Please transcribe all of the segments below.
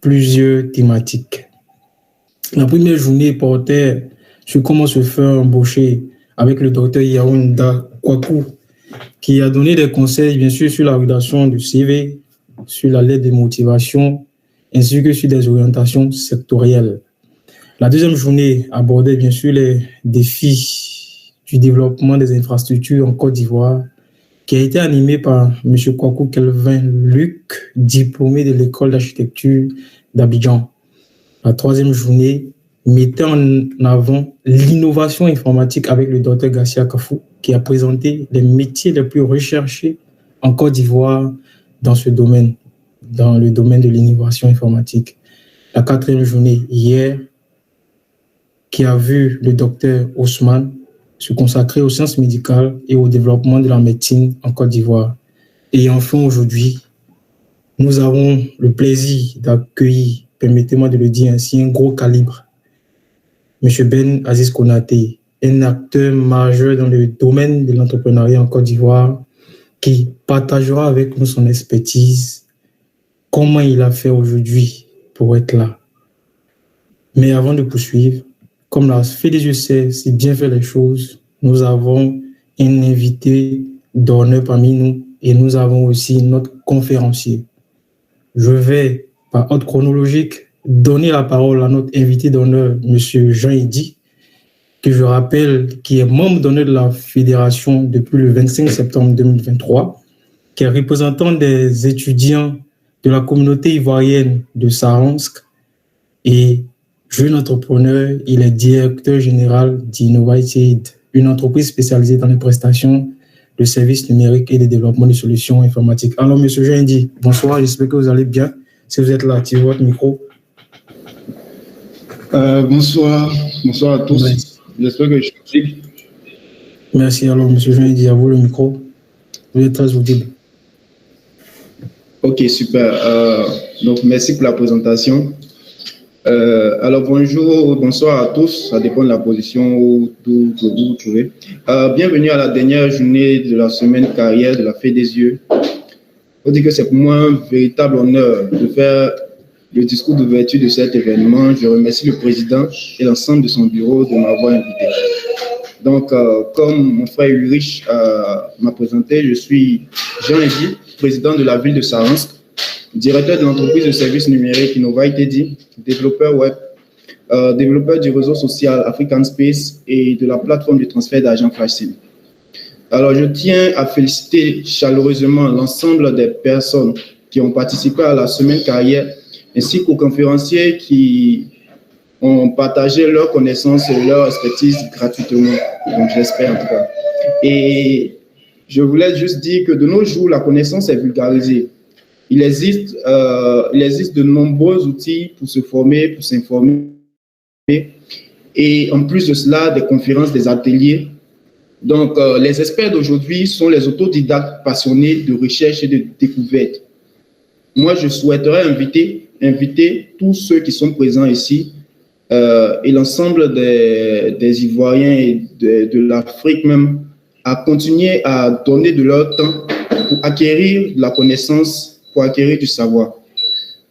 plusieurs thématiques. La première journée portait sur comment se faire embaucher avec le docteur Yaounda Kwaku, qui a donné des conseils, bien sûr, sur la rédaction du CV, sur la lettre de motivation, ainsi que sur des orientations sectorielles. La deuxième journée abordait, bien sûr, les défis du développement des infrastructures en Côte d'Ivoire, qui a été animée par M. Kwaku Kelvin Luc, diplômé de l'école d'architecture d'Abidjan. La troisième journée mettait en avant l'innovation informatique avec le docteur Garcia Kafou, qui a présenté les métiers les plus recherchés en Côte d'Ivoire dans ce domaine, dans le domaine de l'innovation informatique. La quatrième journée, hier, qui a vu le docteur Ousmane se consacrer aux sciences médicales et au développement de la médecine en Côte d'Ivoire. Et enfin, aujourd'hui, nous avons le plaisir d'accueillir, permettez-moi de le dire ainsi, un gros calibre, M. Ben Aziz Konaté, un acteur majeur dans le domaine de l'entrepreneuriat en Côte d'Ivoire, qui partagera avec nous son expertise, comment il a fait aujourd'hui pour être là. Mais avant de poursuivre, comme la FEDESIeux sait si bien faire les choses, nous avons un invité d'honneur parmi nous et nous avons aussi notre conférencier. Je vais, par ordre chronologique, donner la parole à notre invité d'honneur, M. Jean Idi, que je rappelle, qui est membre d'honneur de la Fédération depuis le 25 septembre 2023, qui est représentant des étudiants de la communauté ivoirienne de Saransk et jeune entrepreneur, il est directeur général d'Innovated, une entreprise spécialisée dans les prestations de services numériques et de développement de solutions informatiques. Alors, M. Jean Idi, bonsoir, j'espère que vous allez bien. Si vous êtes là, activez votre micro. Bonsoir à tous. Ouais. J'espère que je suis audible. Merci. Alors, M. Jean Idi, à vous le micro. Vous êtes très audible. Ok, super. Donc, merci pour la présentation. Alors, bonsoir à tous. Ça dépend de la position où vous vous trouvez. Bienvenue à la dernière journée de la semaine carrière de la FEDESIeux. Je dire que c'est pour moi un véritable honneur de faire le discours d'ouverture de cet événement. Je remercie le président et l'ensemble de son bureau de m'avoir invité. Donc, comme mon frère Ulrich m'a présenté, je suis Jean Idi, président de la ville de Saransk, directeur de l'entreprise de services numériques Innovated, développeur web, développeur du réseau social African Space et de la plateforme de transfert d'argent FlashSim. Alors, je tiens à féliciter chaleureusement l'ensemble des personnes qui ont participé à la semaine carrière, ainsi qu'aux conférenciers qui ont partagé leurs connaissances et leur expertise gratuitement. Donc, j'espère en tout cas. Et je voulais juste dire que de nos jours, la connaissance est vulgarisée. Il existe de nombreux outils pour se former, pour s'informer. Et en plus de cela, des conférences, des ateliers. Donc, les experts d'aujourd'hui sont les autodidactes passionnés de recherche et de découverte. Moi, je souhaiterais inviter tous ceux qui sont présents ici et l'ensemble des Ivoiriens et de l'Afrique même à continuer à donner de leur temps pour acquérir de la connaissance, pour acquérir du savoir.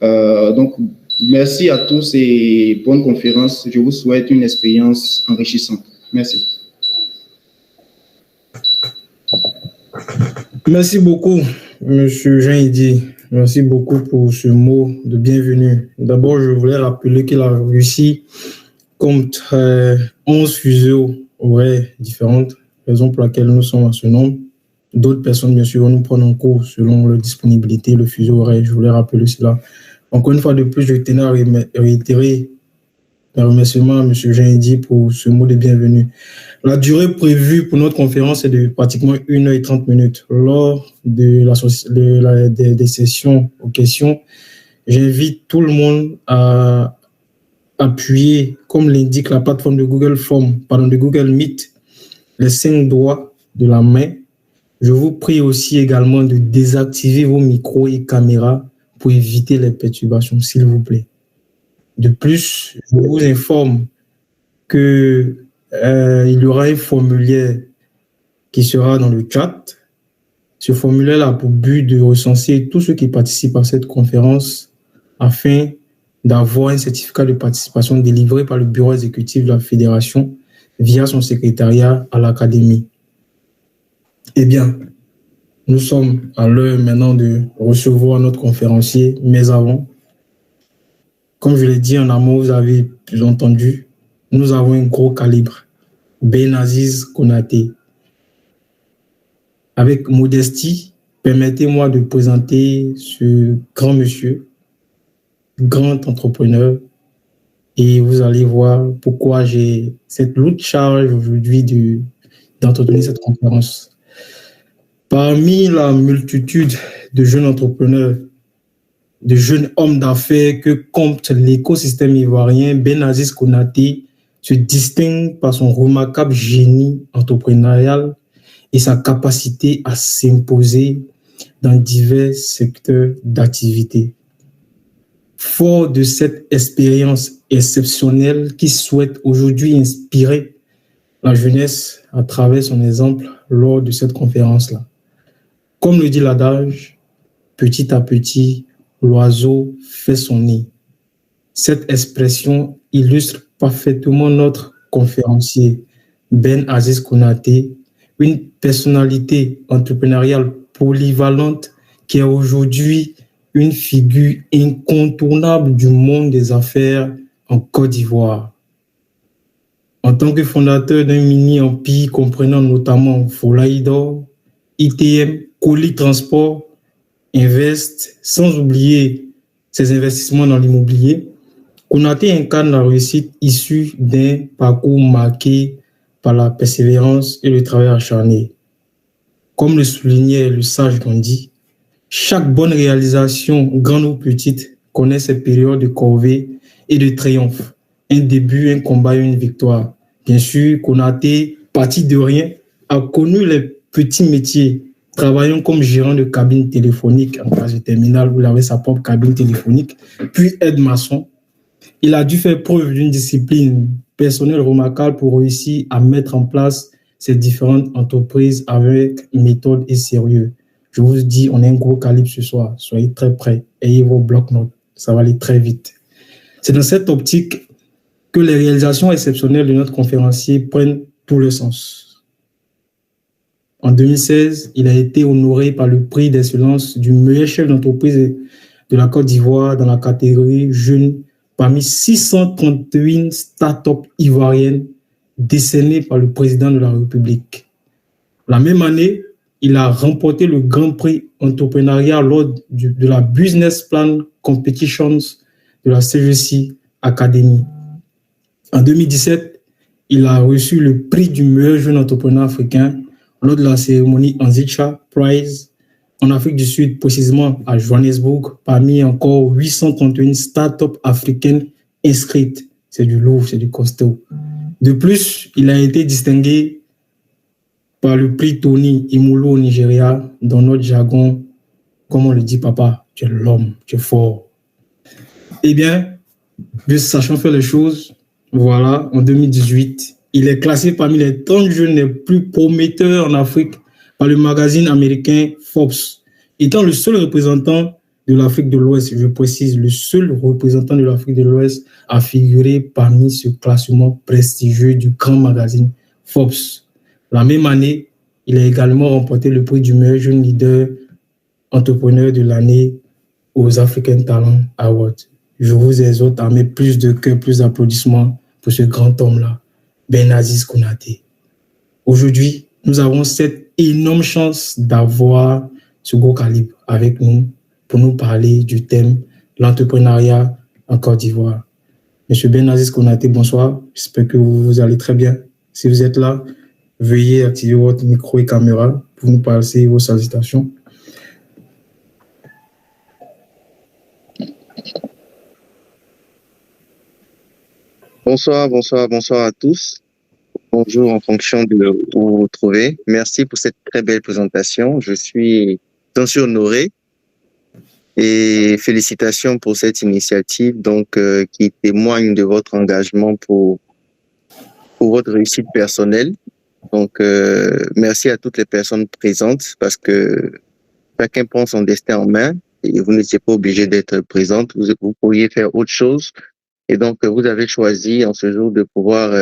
Donc, merci à tous et bonne conférence. Je vous souhaite une expérience enrichissante. Merci. Merci beaucoup, M. Jean Idi. Merci beaucoup pour ce mot de bienvenue. D'abord, je voulais rappeler que la Russie compte 11 fuseaux horaires différentes, raison pour laquelle nous sommes à ce nombre. D'autres personnes, bien sûr, vont nous prendre en cours selon leur disponibilité, le fuseau horaire. Je voulais rappeler cela. Encore une fois de plus, je tenais à réitérer un remerciement à M. Jean Idi pour ce mot de bienvenue. La durée prévue pour notre conférence est de pratiquement 1h30. Lors des sessions aux questions, j'invite tout le monde à appuyer, comme l'indique la plateforme de de Google Meet, les 5 doigts de la main. Je vous prie aussi également de désactiver vos micros et caméras pour éviter les perturbations, s'il vous plaît. De plus, je vous informe qu'il y aura un formulaire qui sera dans le chat. Ce formulaire a pour but de recenser tous ceux qui participent à cette conférence afin d'avoir un certificat de participation délivré par le bureau exécutif de la fédération via son secrétariat à l'académie. Eh bien, nous sommes à l'heure maintenant de recevoir notre conférencier, mais avant, comme je l'ai dit en amont, vous avez entendu, nous avons un gros calibre, Benaziz Konaté. Avec modestie, permettez-moi de présenter ce grand monsieur, grand entrepreneur, et vous allez voir pourquoi j'ai cette lourde charge aujourd'hui d'entretenir cette conférence. Parmi la multitude de jeunes entrepreneurs, de jeunes hommes d'affaires que compte l'écosystème ivoirien, Benaziz Konaté se distingue par son remarquable génie entrepreneurial et sa capacité à s'imposer dans divers secteurs d'activité. Fort de cette expérience exceptionnelle qui souhaite aujourd'hui inspirer la jeunesse à travers son exemple lors de cette conférence-là. Comme le dit l'adage, petit à petit, l'oiseau fait son nid. Cette expression illustre parfaitement notre conférencier, Benaziz Konaté, une personnalité entrepreneuriale polyvalente qui est aujourd'hui une figure incontournable du monde des affaires en Côte d'Ivoire. En tant que fondateur d'un mini-empire comprenant notamment Folaïdor, ITM, Colis Transport, Invest, sans oublier ses investissements dans l'immobilier, Konaté incarne la réussite issue d'un parcours marqué par la persévérance et le travail acharné. Comme le soulignait le sage Gandhi, chaque bonne réalisation, grande ou petite, connaît ses périodes de corvée et de triomphe. Un début, un combat et une victoire. Bien sûr, Konaté, parti de rien, a connu les petits métiers, travaillant comme gérant de cabine téléphonique en phase de terminale où il avait sa propre cabine téléphonique, puis aide-maçon. Il a dû faire preuve d'une discipline personnelle remarquable pour réussir à mettre en place ces différentes entreprises avec méthode et sérieux. Je vous dis, on a un gros calibre ce soir. Soyez très prêts. Ayez vos blocs-notes. Ça va aller très vite. C'est dans cette optique que les réalisations exceptionnelles de notre conférencier prennent tout le sens. En 2016, il a été honoré par le prix d'excellence du meilleur chef d'entreprise de la Côte d'Ivoire dans la catégorie jeune parmi 631 startups ivoiriennes décernées par le président de la République. La même année, il a remporté le Grand Prix entrepreneuriat lors de la Business Plan Competitions de la CGC Academy. En 2017, il a reçu le prix du meilleur jeune entrepreneur africain lors de la cérémonie Anzicha Prize en Afrique du Sud, précisément à Johannesburg, parmi encore 831 startups africaines inscrites. C'est du lourd, c'est du costaud. De plus, il a été distingué par le prix Tony Imulo au Nigeria, dans notre jargon, comme on le dit, papa, tu es l'homme, tu es fort. Eh bien, juste sachant faire les choses, voilà, en 2018, il est classé parmi les 30 jeunes les plus prometteurs en Afrique par le magazine américain Forbes, étant le seul représentant de l'Afrique de l'Ouest, je précise, le seul représentant de l'Afrique de l'Ouest à figurer parmi ce classement prestigieux du grand magazine Forbes. La même année, il a également remporté le prix du meilleur jeune leader entrepreneur de l'année aux African Talent Awards. Je vous exhorte à mettre plus de cœur, plus d'applaudissements pour ce grand homme-là, Benaziz Konaté. Aujourd'hui, nous avons cette énorme chance d'avoir ce gros calibre avec nous pour nous parler du thème l'entrepreneuriat en Côte d'Ivoire. Monsieur Benaziz Konaté, bonsoir. J'espère que vous allez très bien. Si vous êtes là, veuillez activer votre micro et caméra pour nous passer vos salutations. Bonsoir à tous. Bonjour en fonction de où vous vous trouvez. Merci pour cette très belle présentation. Je suis bien sûr honoré et félicitations pour cette initiative qui témoigne de votre engagement pour votre réussite personnelle. Donc, merci à toutes les personnes présentes parce que chacun prend son destin en main et vous n'étiez pas obligé d'être présente, vous pourriez faire autre chose. Et donc, vous avez choisi en ce jour de pouvoir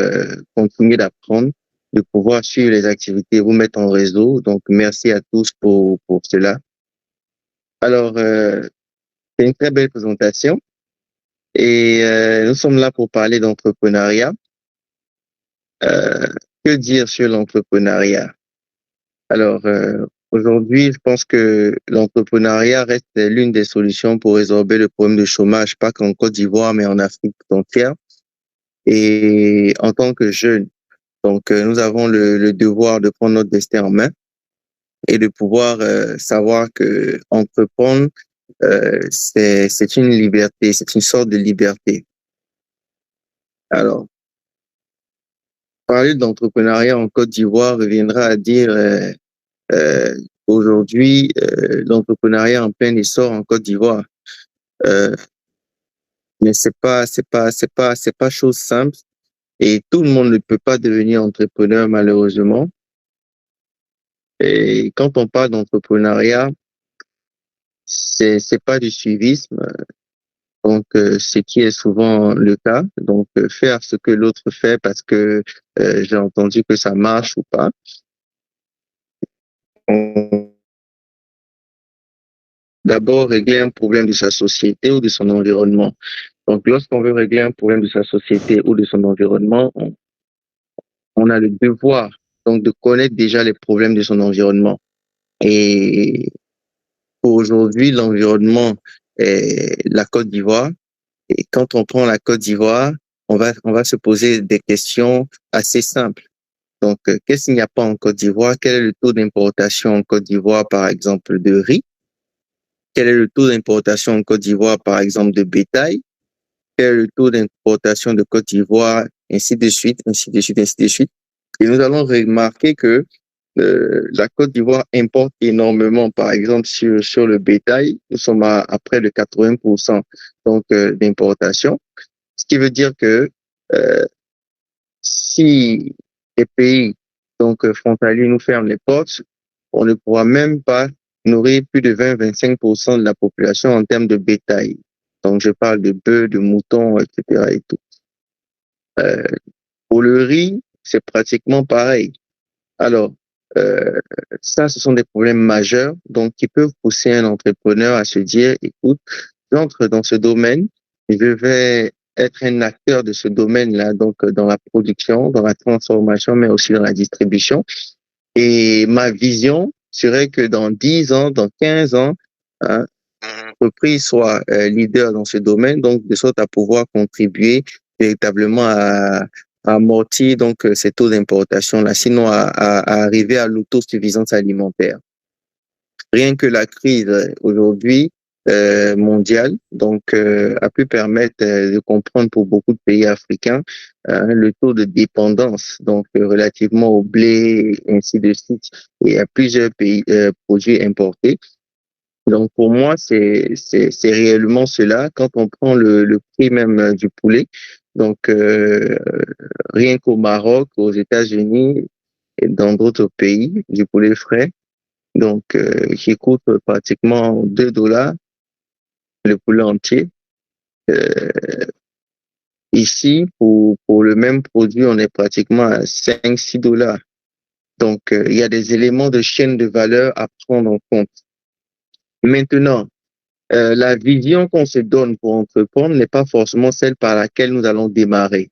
continuer d'apprendre, de pouvoir suivre les activités, vous mettre en réseau. Donc, merci à tous pour cela. Alors, c'est une très belle présentation et nous sommes là pour parler d'entrepreneuriat. Euh, que dire sur l'entrepreneuriat? Alors, aujourd'hui, je pense que l'entrepreneuriat reste l'une des solutions pour résorber le problème de chômage, pas qu'en Côte d'Ivoire, mais en Afrique tout entière. Et en tant que jeunes, donc nous avons le devoir de prendre notre destin en main et de pouvoir savoir que entreprendre, c'est une liberté, c'est une sorte de liberté. Alors, parler d'entrepreneuriat en Côte d'Ivoire reviendra à dire euh, aujourd'hui l'entrepreneuriat en plein essor en Côte d'Ivoire, euh, mais c'est pas chose simple et tout le monde ne peut pas devenir entrepreneur malheureusement. Et quand on parle d'entrepreneuriat, c'est pas du suivisme, donc ce qui est souvent le cas. Donc faire ce que l'autre fait parce que j'ai entendu que ça marche ou pas. D'abord régler un problème de sa société ou de son environnement. Donc lorsqu'on veut régler un problème de sa société ou de son environnement, on a le devoir donc de connaître déjà les problèmes de son environnement. Et pour aujourd'hui, l'environnement est la Côte d'Ivoire. Et quand on prend la Côte d'Ivoire, on va se poser des questions assez simples. Donc, qu'est-ce qu'il n'y a pas en Côte d'Ivoire? Quel est le taux d'importation en Côte d'Ivoire, par exemple, de riz? Quel est le taux d'importation en Côte d'Ivoire, par exemple, de bétail? Quel est le taux d'importation de Côte d'Ivoire? Ainsi de suite, ainsi de suite, ainsi de suite. Et nous allons remarquer que la Côte d'Ivoire importe énormément, par exemple, sur le bétail. Nous sommes à près de 80% donc d'importation. Ce qui veut dire que euh, si les pays donc frontaliers nous ferment les portes, on ne pourra même pas nourrir plus de 20-25% de la population en termes de bétail. Donc je parle de bœufs, de moutons, etc. et tout. Euh, pour le riz, c'est pratiquement pareil. Alors, euh, ça, ce sont des problèmes majeurs, donc qui peuvent pousser un entrepreneur à se dire, écoute, j'entre dans ce domaine, je vais être un acteur de ce domaine-là, donc dans la production, dans la transformation, mais aussi dans la distribution. Et ma vision serait que dans 10 ans, dans 15 ans, hein, l'entreprise soit leader dans ce domaine, donc de sorte à pouvoir contribuer véritablement à amortir donc ces taux d'importation là, sinon à arriver à l'autosuffisance alimentaire. Rien que la crise aujourd'hui mondiale donc a pu permettre de comprendre pour beaucoup de pays africains le taux de dépendance donc relativement au blé ainsi de suite et à plusieurs pays produits importés. Donc pour moi c'est réellement cela. Quand on prend le prix même du poulet, donc rien qu'au Maroc, aux États-Unis et dans d'autres pays, du poulet frais, donc qui coûte pratiquement $2 le poulet entier. Euh, ici pour le même produit, on est pratiquement à 5-6 $. Donc il y a des éléments de chaîne de valeur à prendre en compte. Maintenant, la vision qu'on se donne pour entreprendre n'est pas forcément celle par laquelle nous allons démarrer.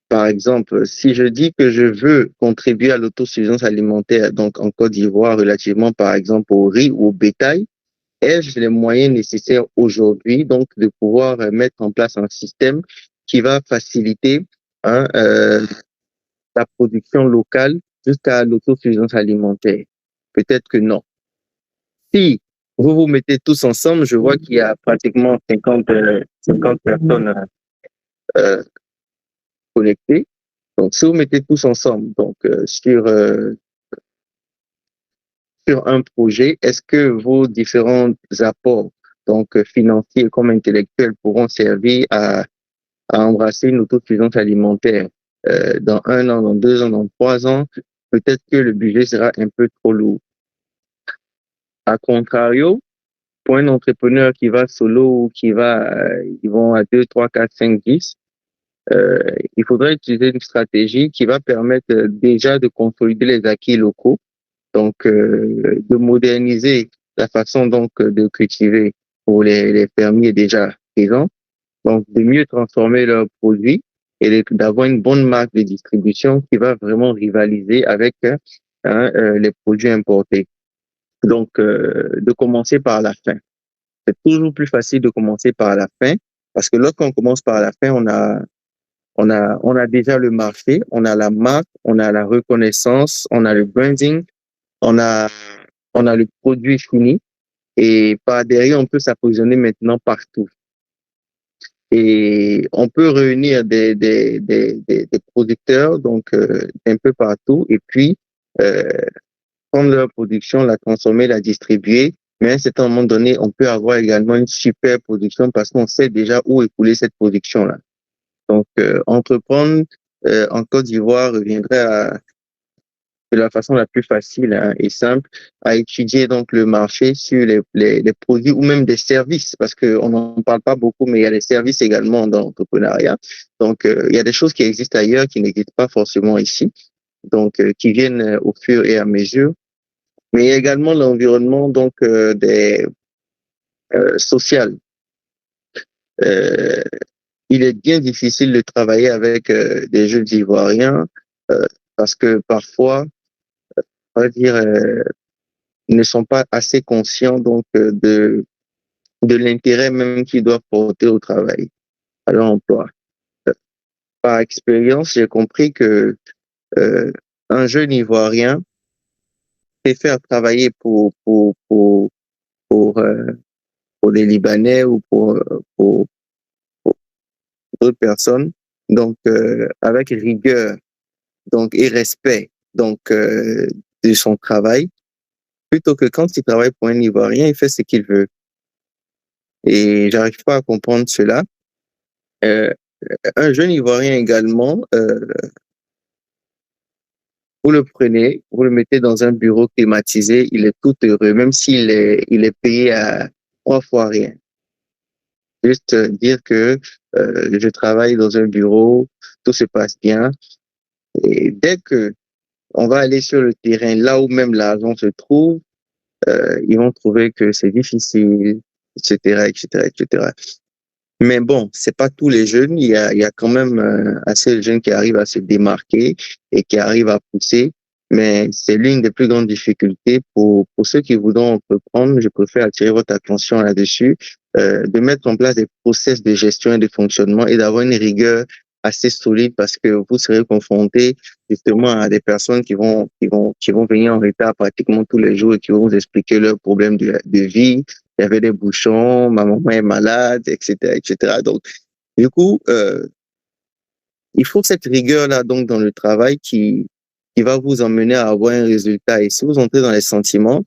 Par exemple, si je dis que je veux contribuer à l'autosuffisance alimentaire, donc en Côte d'Ivoire, relativement par exemple au riz ou au bétail, ai-je les moyens nécessaires aujourd'hui donc de pouvoir mettre en place un système qui va faciliter hein, la production locale jusqu'à l'autosuffisance alimentaire? Peut-être que non. Si vous vous mettez tous ensemble, je vois qu'il y a pratiquement 50 personnes euh, connectées. Donc, si vous mettez tous ensemble, donc sur un projet, est-ce que vos différents apports, donc financiers comme intellectuels, pourront servir à embrasser une autosuffisance alimentaire dans 1 an, dans 2 ans, dans 3 ans? Peut-être que le budget sera un peu trop lourd. A contrario, pour un entrepreneur qui va solo ou ils vont à 2, 3, 4, 5, 10, il faudrait utiliser une stratégie qui va permettre déjà de consolider les acquis locaux, donc de moderniser la façon donc de cultiver pour les fermiers déjà présents, donc de mieux transformer leurs produits et d'avoir une bonne marque de distribution qui va vraiment rivaliser avec les produits importés. Donc de commencer par la fin. C'est toujours plus facile de commencer par la fin parce que lorsqu'on commence par la fin, on a déjà le marché, on a la marque, on a la reconnaissance, on a le branding, on a, on a le produit fini et par derrière, on peut s'approvisionner maintenant partout. Et on peut réunir des producteurs, donc un peu partout, et puis euh, prendre leur production, la transformer, la distribuer. Mais à un certain moment donné, on peut avoir également une super production parce qu'on sait déjà où écouler cette production-là. Donc, entreprendre en Côte d'Ivoire reviendrait de la façon la plus facile et simple à étudier donc le marché sur les produits ou même des services parce qu'on n'en parle pas beaucoup, mais il y a des services également dans l'entrepreneuriat. Donc, il y a des choses qui existent ailleurs qui n'existent pas forcément ici, donc qui viennent au fur et à mesure. Mais il y a également l'environnement donc des social. Euh, il est bien difficile de travailler avec des jeunes Ivoiriens parce que parfois, on va dire, ils ne sont pas assez conscients donc de l'intérêt même qu'ils doivent porter au travail, à leur emploi. Par expérience, j'ai compris que euh, un jeune Ivoirien préfère travailler pour, euh, pour des Libanais ou pour d'autres personnes, donc avec rigueur donc et respect donc de son travail, plutôt que quand il travaille pour un Ivoirien, il fait ce qu'il veut. Et j'arrive pas à comprendre cela. Euh, un jeune Ivoirien également, vous le prenez, vous le mettez dans un bureau climatisé, il est tout heureux, même il est payé à 3 fois rien. Juste dire que je travaille dans un bureau, tout se passe bien. Et dès que on va aller sur le terrain, là où même l'argent se trouve, ils vont trouver que c'est difficile, etc., etc., etc. Mais bon, c'est pas tous les jeunes. Il y a quand même assez de jeunes qui arrivent à se démarquer et qui arrivent à pousser. Mais c'est l'une des plus grandes difficultés pour ceux qui voudront entreprendre. Je préfère attirer votre attention là-dessus, de mettre en place des process de gestion et de fonctionnement et d'avoir une rigueur assez solide parce que vous serez confronté justement à des personnes qui vont venir en retard pratiquement tous les jours et qui vont vous expliquer leurs problèmes de vie. Il y avait des bouchons, ma maman est malade, etc., etc. Donc, du coup, il faut cette rigueur-là donc dans le travail qui va vous emmener à avoir un résultat. Et si vous entrez dans les sentiments,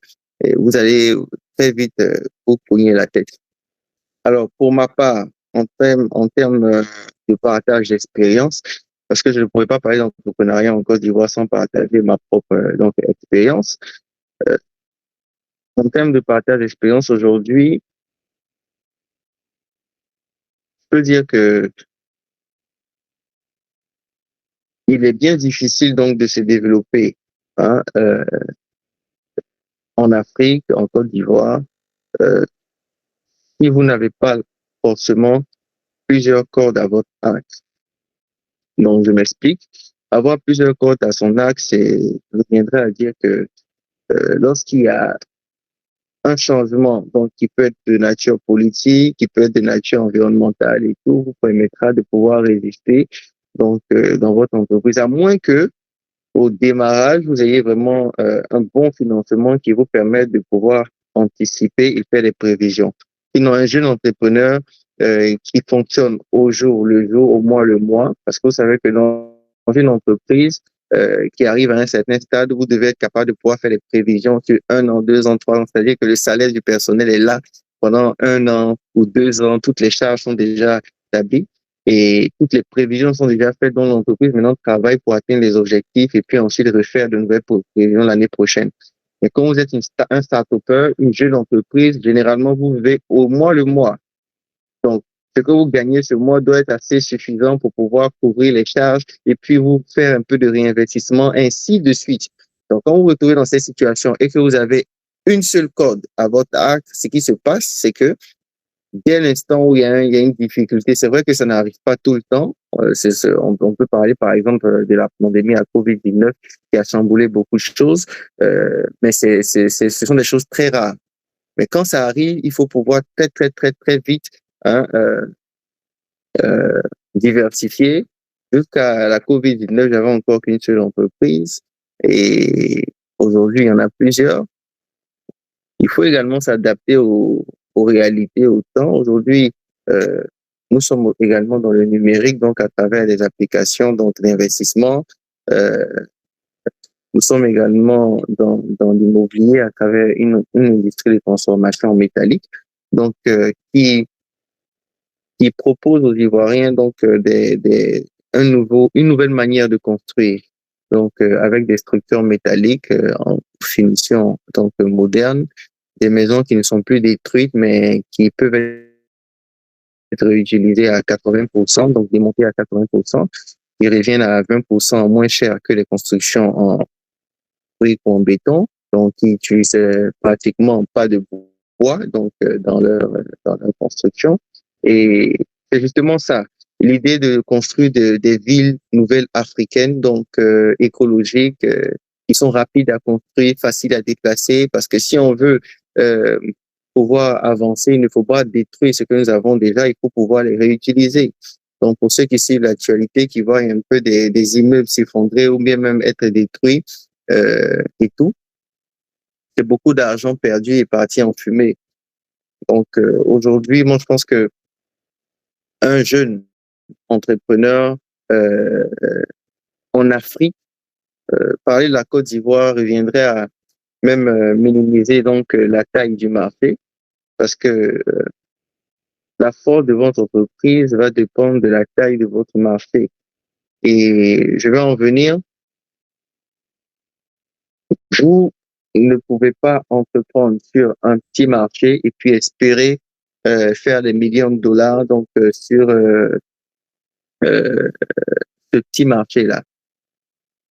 vous allez très vite vous cogner la tête. Alors, pour ma part, en termes de partage d'expérience, parce que je ne pourrais pas parler d'entrepreneuriat en Côte d'Ivoire sans partager ma propre donc expérience. En termes de partage d'expérience aujourd'hui, je peux dire que il est bien difficile donc de se développer hein, en Afrique, en Côte d'Ivoire, euh, si vous n'avez pas forcément plusieurs cordes à votre arc. Donc, je m'explique. Avoir plusieurs cordes à son arc, c'est reviendrait à dire que lorsqu'il y a un changement, donc qui peut être de nature politique, qui peut être de nature environnementale et tout, vous permettra de pouvoir résister donc dans votre entreprise, à moins que au démarrage, vous ayez vraiment un bon financement qui vous permet de pouvoir anticiper et faire des prévisions. Sinon, un jeune entrepreneur qui fonctionne au jour le jour, au mois le mois, parce que vous savez que dans une entreprise qui arrive à un certain stade, vous devez être capable de pouvoir faire des prévisions sur 1 an, 2 ans, 3 ans, c'est-à-dire que le salaire du personnel est là pendant 1 an ou 2 ans, toutes les charges sont déjà établies. Et toutes les prévisions sont déjà faites dans l'entreprise. Maintenant, travaille pour atteindre les objectifs et puis ensuite refaire de nouvelles prévisions l'année prochaine. Mais quand vous êtes un start-upper, une jeune entreprise, généralement, vous vivez au mois le mois. Donc, ce que vous gagnez ce mois doit être assez suffisant pour pouvoir couvrir les charges et puis vous faire un peu de réinvestissement, ainsi de suite. Donc, quand vous vous retrouvez dans cette situation et que vous avez une seule corde à votre arc, ce qui se passe, c'est que dès l'instant où il y a une difficulté, c'est vrai que ça n'arrive pas tout le temps. On peut parler, par exemple, de la pandémie à COVID-19 qui a chamboulé beaucoup de choses, mais ce sont des choses très rares. Mais quand ça arrive, il faut pouvoir très, très, très, très vite hein, diversifier. Jusqu'à la COVID-19, j'avais encore qu'une seule entreprise et aujourd'hui, il y en a plusieurs. Il faut également s'adapter aux réalités, au temps. Aujourd'hui, nous sommes également dans le numérique, donc à travers des applications, donc l'investissement. Nous sommes également dans l'immobilier à travers une industrie de transformation métallique, donc qui propose aux Ivoiriens donc une nouvelle manière de construire, donc avec des structures métalliques en finition donc moderne, des maisons qui ne sont plus détruites mais qui peuvent être réutilisées à 80%, donc démontées à 80%, qui reviennent à 20% moins cher que les constructions en briques ou en béton, donc qui utilisent pratiquement pas de bois donc dans leur construction. Et c'est justement ça, l'idée de construire des villes nouvelles africaines, donc écologiques, qui sont rapides à construire, faciles à déplacer, parce que si on veut pouvoir avancer, il ne faut pas détruire ce que nous avons déjà, il faut pouvoir les réutiliser. Donc pour ceux qui suivent l'actualité, qui voient un peu des immeubles s'effondrer ou bien même être détruits et tout, c'est beaucoup d'argent perdu et parti en fumée. Donc aujourd'hui, moi je pense que un jeune entrepreneur en Afrique, parler de la Côte d'Ivoire reviendrait à même minimiser donc la taille du marché, parce que la force de votre entreprise va dépendre de la taille de votre marché. Et je vais en venir. Vous ne pouvez pas entreprendre sur un petit marché et puis espérer faire des millions de dollars donc sur ce petit marché-là.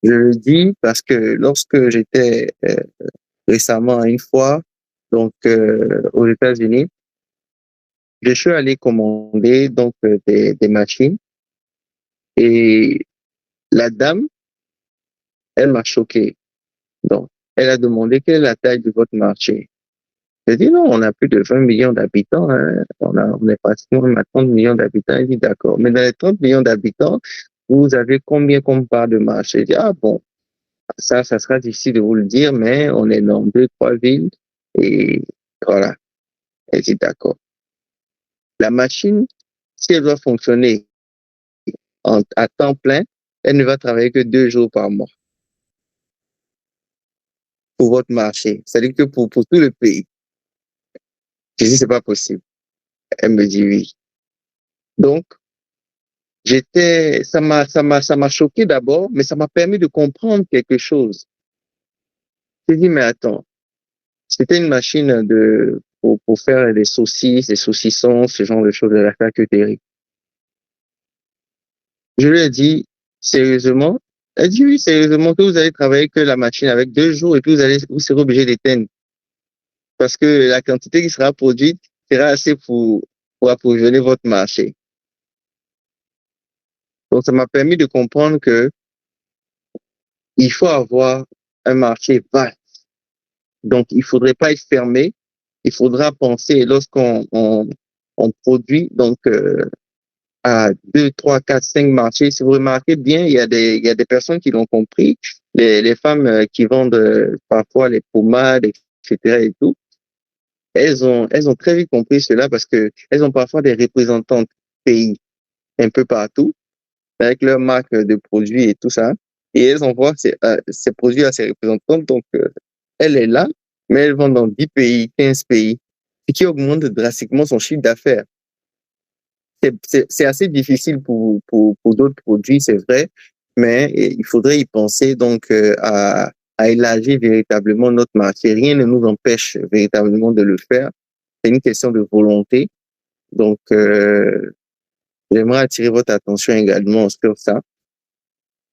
Je le dis parce que lorsque j'étais récemment une fois donc aux États-Unis, je suis allé commander donc des machines et la dame, elle m'a choqué. Donc, elle a demandé quelle est la taille de votre marché. J'ai dit non, on a plus de 20 millions d'habitants, hein. On est pratiquement à 30 millions d'habitants. Elle dit d'accord. Mais dans les 30 millions d'habitants, vous avez combien comme part de marché? J'ai dit ah bon, ça sera difficile de vous le dire, mais on est dans 2-3 villes et voilà. Elle dit d'accord. La machine, si elle doit fonctionner à temps plein, elle ne va travailler que 2 jours par mois pour votre marché. C'est-à-dire que pour tout le pays. Je dis c'est pas possible. Elle me dit oui. Donc, ça m'a choqué d'abord, mais ça m'a permis de comprendre quelque chose. J'ai dit mais attends, c'était une machine pour faire des saucisses, des saucissons, ce genre de choses de la charcuterie. Je lui ai dit, sérieusement? Elle dit oui, sérieusement, que vous allez travailler que la machine avec 2 jours et puis vous serez obligé d'éteindre. Parce que la quantité qui sera produite sera assez pour approvisionner votre marché. Donc, ça m'a permis de comprendre que il faut avoir un marché vaste. Donc, il faudrait pas être fermé. Il faudra penser lorsqu'on produit, donc, à 2, 3, 4, 5 marchés. Si vous remarquez bien, il y a des personnes qui l'ont compris. Les femmes qui vendent parfois les pommades, etc. et tout. Elles ont très vite compris cela parce que elles ont parfois des représentantes pays un peu partout avec leur marque de produits et tout ça. Et elles envoient ces produits à ces représentantes. Donc, elle est là, mais elle vend dans 10 pays, 15 pays, ce qui augmente drastiquement son chiffre d'affaires. C'est assez difficile pour d'autres produits, c'est vrai, mais il faudrait y penser donc à à élargir véritablement notre marché. Rien ne nous empêche véritablement de le faire. C'est une question de volonté. Donc, j'aimerais attirer votre attention également sur ça.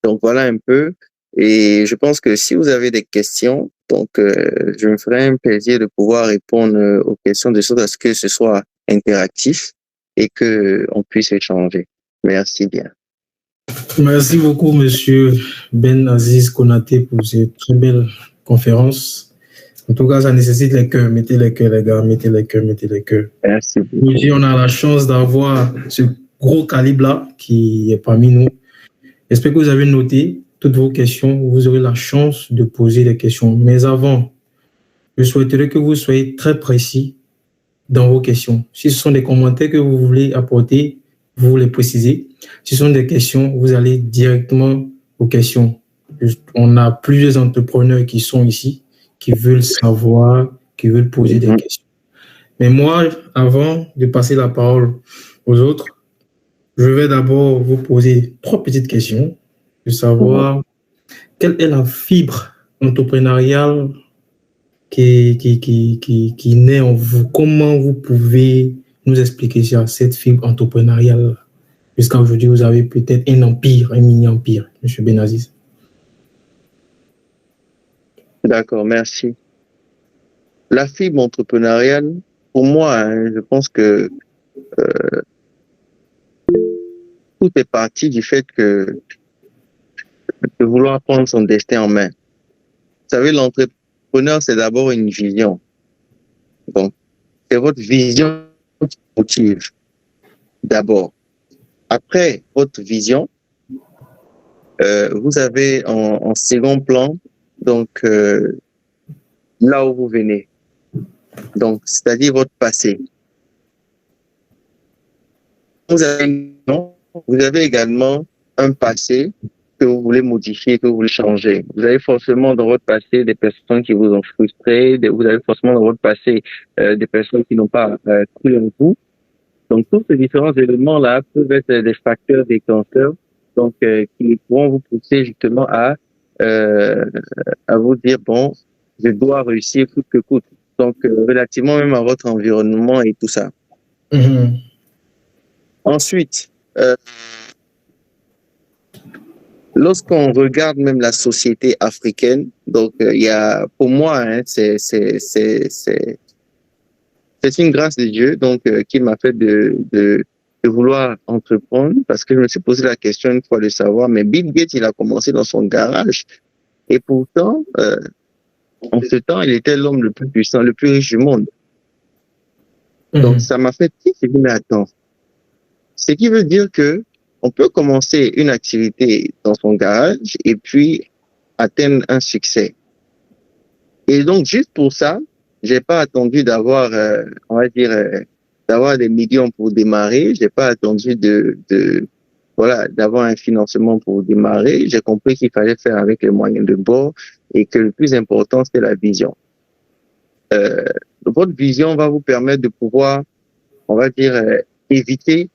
Donc, voilà un peu. Et je pense que si vous avez des questions, donc, je me ferai un plaisir de pouvoir répondre aux questions de sorte à ce que ce soit interactif et que on puisse échanger. Merci bien. Merci beaucoup, Monsieur Ben Aziz Konaté, pour cette très belle conférence. En tout cas, ça nécessite les cœurs. Mettez les cœurs, les gars. Mettez les cœurs, mettez les cœurs. Merci beaucoup. Aujourd'hui, on a la chance d'avoir ce gros calibre-là qui est parmi nous. J'espère que vous avez noté toutes vos questions. Vous aurez la chance de poser des questions. Mais avant, je souhaiterais que vous soyez très précis dans vos questions. Si ce sont des commentaires que vous voulez apporter, vous les précisez. Si ce sont des questions, vous allez directement aux questions. On a plusieurs entrepreneurs qui sont ici, qui veulent savoir, qui veulent poser des questions. Mais moi, avant de passer la parole aux autres, je vais d'abord vous poser 3 petites questions, de savoir quelle est la fibre entrepreneuriale qui naît en vous. Comment vous pouvez nous expliquer ça, cette fibre entrepreneuriale? Jusqu'à aujourd'hui, vous avez peut-être un empire, un mini-empire, M. Ben Aziz. D'accord, merci. La fibre entrepreneuriale, pour moi, je pense que tout est parti du fait que de vouloir prendre son destin en main. Vous savez, l'entrepreneur, c'est d'abord une vision. Donc, c'est votre vision qui motive d'abord. Après votre vision, vous avez en second plan, donc, là où vous venez. Donc, c'est-à-dire votre passé. Vous avez également un passé que vous voulez modifier, que vous voulez changer. Vous avez forcément dans votre passé des personnes qui vous ont frustré, vous avez forcément dans votre passé des personnes qui n'ont pas cru en vous. Donc, tous ces différents éléments-là peuvent être des facteurs déclencheurs, donc qui pourront vous pousser justement à vous dire, bon, je dois réussir coûte que coûte. Donc, relativement même à votre environnement et tout ça. Ensuite, lorsqu'on regarde même la société africaine, donc il y a, pour moi, c'est une grâce de Dieu, donc qui m'a fait de vouloir entreprendre, parce que je me suis posé la question une fois de savoir, mais Bill Gates, il a commencé dans son garage, et pourtant, en ce temps, il était l'homme le plus puissant, le plus riche du monde. Donc, ça m'a fait dire, mais attends, ce qui veut dire que on peut commencer une activité dans son garage et puis atteindre un succès. Et donc, juste pour ça, j'ai pas attendu d'avoir, on va dire, d'avoir des millions pour démarrer. J'ai pas attendu voilà, d'avoir un financement pour démarrer. J'ai compris qu'il fallait faire avec les moyens de bord et que le plus important, c'est la vision. Votre vision va vous permettre de pouvoir, on va dire, éviter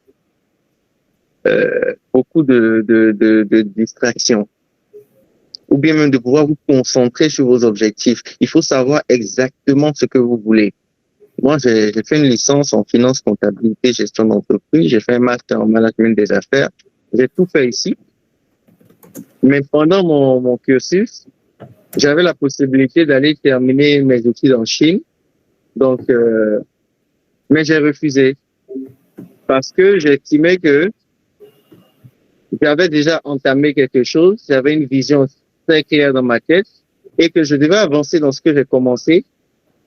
beaucoup de distractions, ou bien même de pouvoir vous concentrer sur vos objectifs. Il faut savoir exactement ce que vous voulez. Moi, j'ai fait une licence en finance, comptabilité, gestion d'entreprise. J'ai fait un master en management des affaires. J'ai tout fait ici. Mais pendant mon cursus, j'avais la possibilité d'aller terminer mes études en Chine. Donc, mais j'ai refusé parce que j'estimais que j'avais déjà entamé quelque chose, j'avais une vision très claire dans ma tête et que je devais avancer dans ce que j'ai commencé,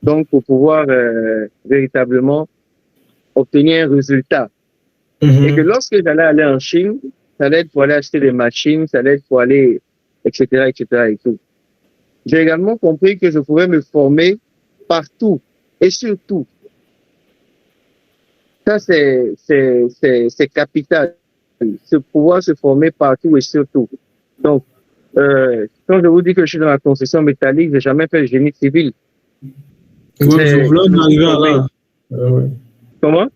donc pour pouvoir véritablement obtenir un résultat. Et que lorsque j'allais aller en Chine, ça allait être pour aller acheter des machines, ça allait être pour aller, etc., etc. et tout. J'ai également compris que je pouvais me former partout et surtout. Ça, c'est capital. Pouvoir se former partout et surtout. Donc, quand je vous dis que je suis dans la construction métallique, j'ai jamais fait le génie civil. Ouais, je voulais en arriver à là. Comment?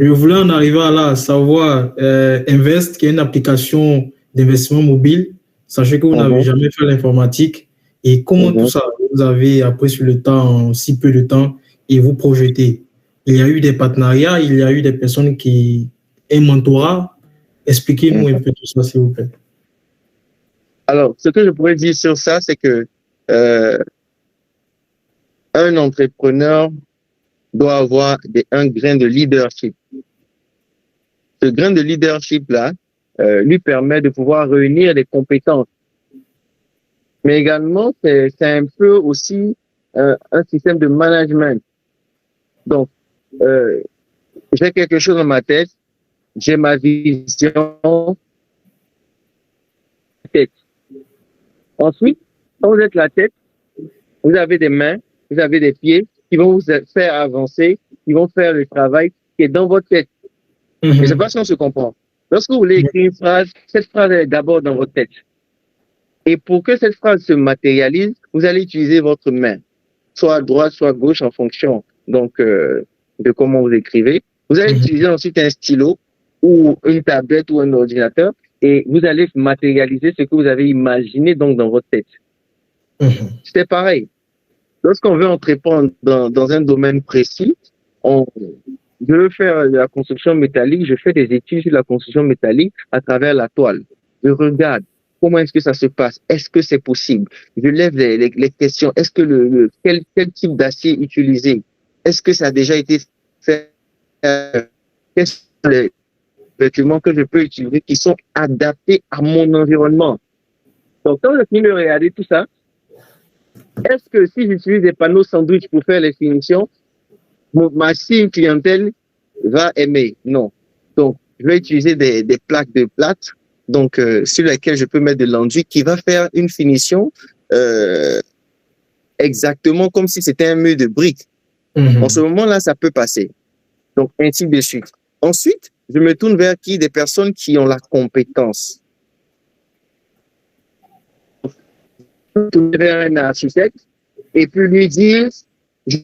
Je voulais en arriver à là, savoir Invest, qui est une application d'investissement mobile. Sachez que vous n'avez jamais fait l'informatique Et comment tout ça, vous avez appris sur le temps, en si peu de temps, et vous projetez? Il y a eu des partenariats, il y a eu des personnes qui... Un mentorat. Expliquez-nous un peu tout ça, s'il vous plaît. Alors, ce que je pourrais dire sur ça, c'est que un entrepreneur doit avoir un grain de leadership. Ce grain de leadership-là lui permet de pouvoir réunir des compétences. Mais également, c'est un peu aussi un système de management. Donc, j'ai quelque chose dans ma tête, j'ai ma vision, tête. Ensuite, quand vous êtes la tête, vous avez des mains, vous avez des pieds qui vont vous faire avancer, qui vont faire le travail qui est dans votre tête. Je ne sais pas si on se comprend. Lorsque vous voulez écrire une phrase, cette phrase est d'abord dans votre tête. Et pour que cette phrase se matérialise, vous allez utiliser votre main, soit à droite, soit à gauche, en fonction donc de comment vous écrivez. Vous allez utiliser ensuite un stylo ou une tablette ou un ordinateur et vous allez matérialiser ce que vous avez imaginé donc dans votre tête. C'est pareil. Lorsqu'on veut entreprendre dans un domaine précis, je veux faire de la construction métallique, je fais des études sur la construction métallique à travers la toile. Je regarde comment est-ce que ça se passe, est-ce que c'est possible. Je lève les questions, est-ce que quel type d'acier utiliser, est-ce que ça a déjà été fait, quels sont les vêtements que je peux utiliser qui sont adaptés à mon environnement. Donc quand je finis de regarder tout ça, est-ce que si j'utilise des panneaux sandwich pour faire les finitions, ma cible clientèle va aimer? Non. Donc, je vais utiliser des plaques de plâtre, donc sur lesquelles je peux mettre de l'enduit qui va faire une finition exactement comme si c'était un mur de briques. En ce moment-là, ça peut passer. Donc, ainsi de suite. Ensuite, je me tourne vers qui? Des personnes qui ont la compétence. Je me tourne vers un architecte et puis lui dire, je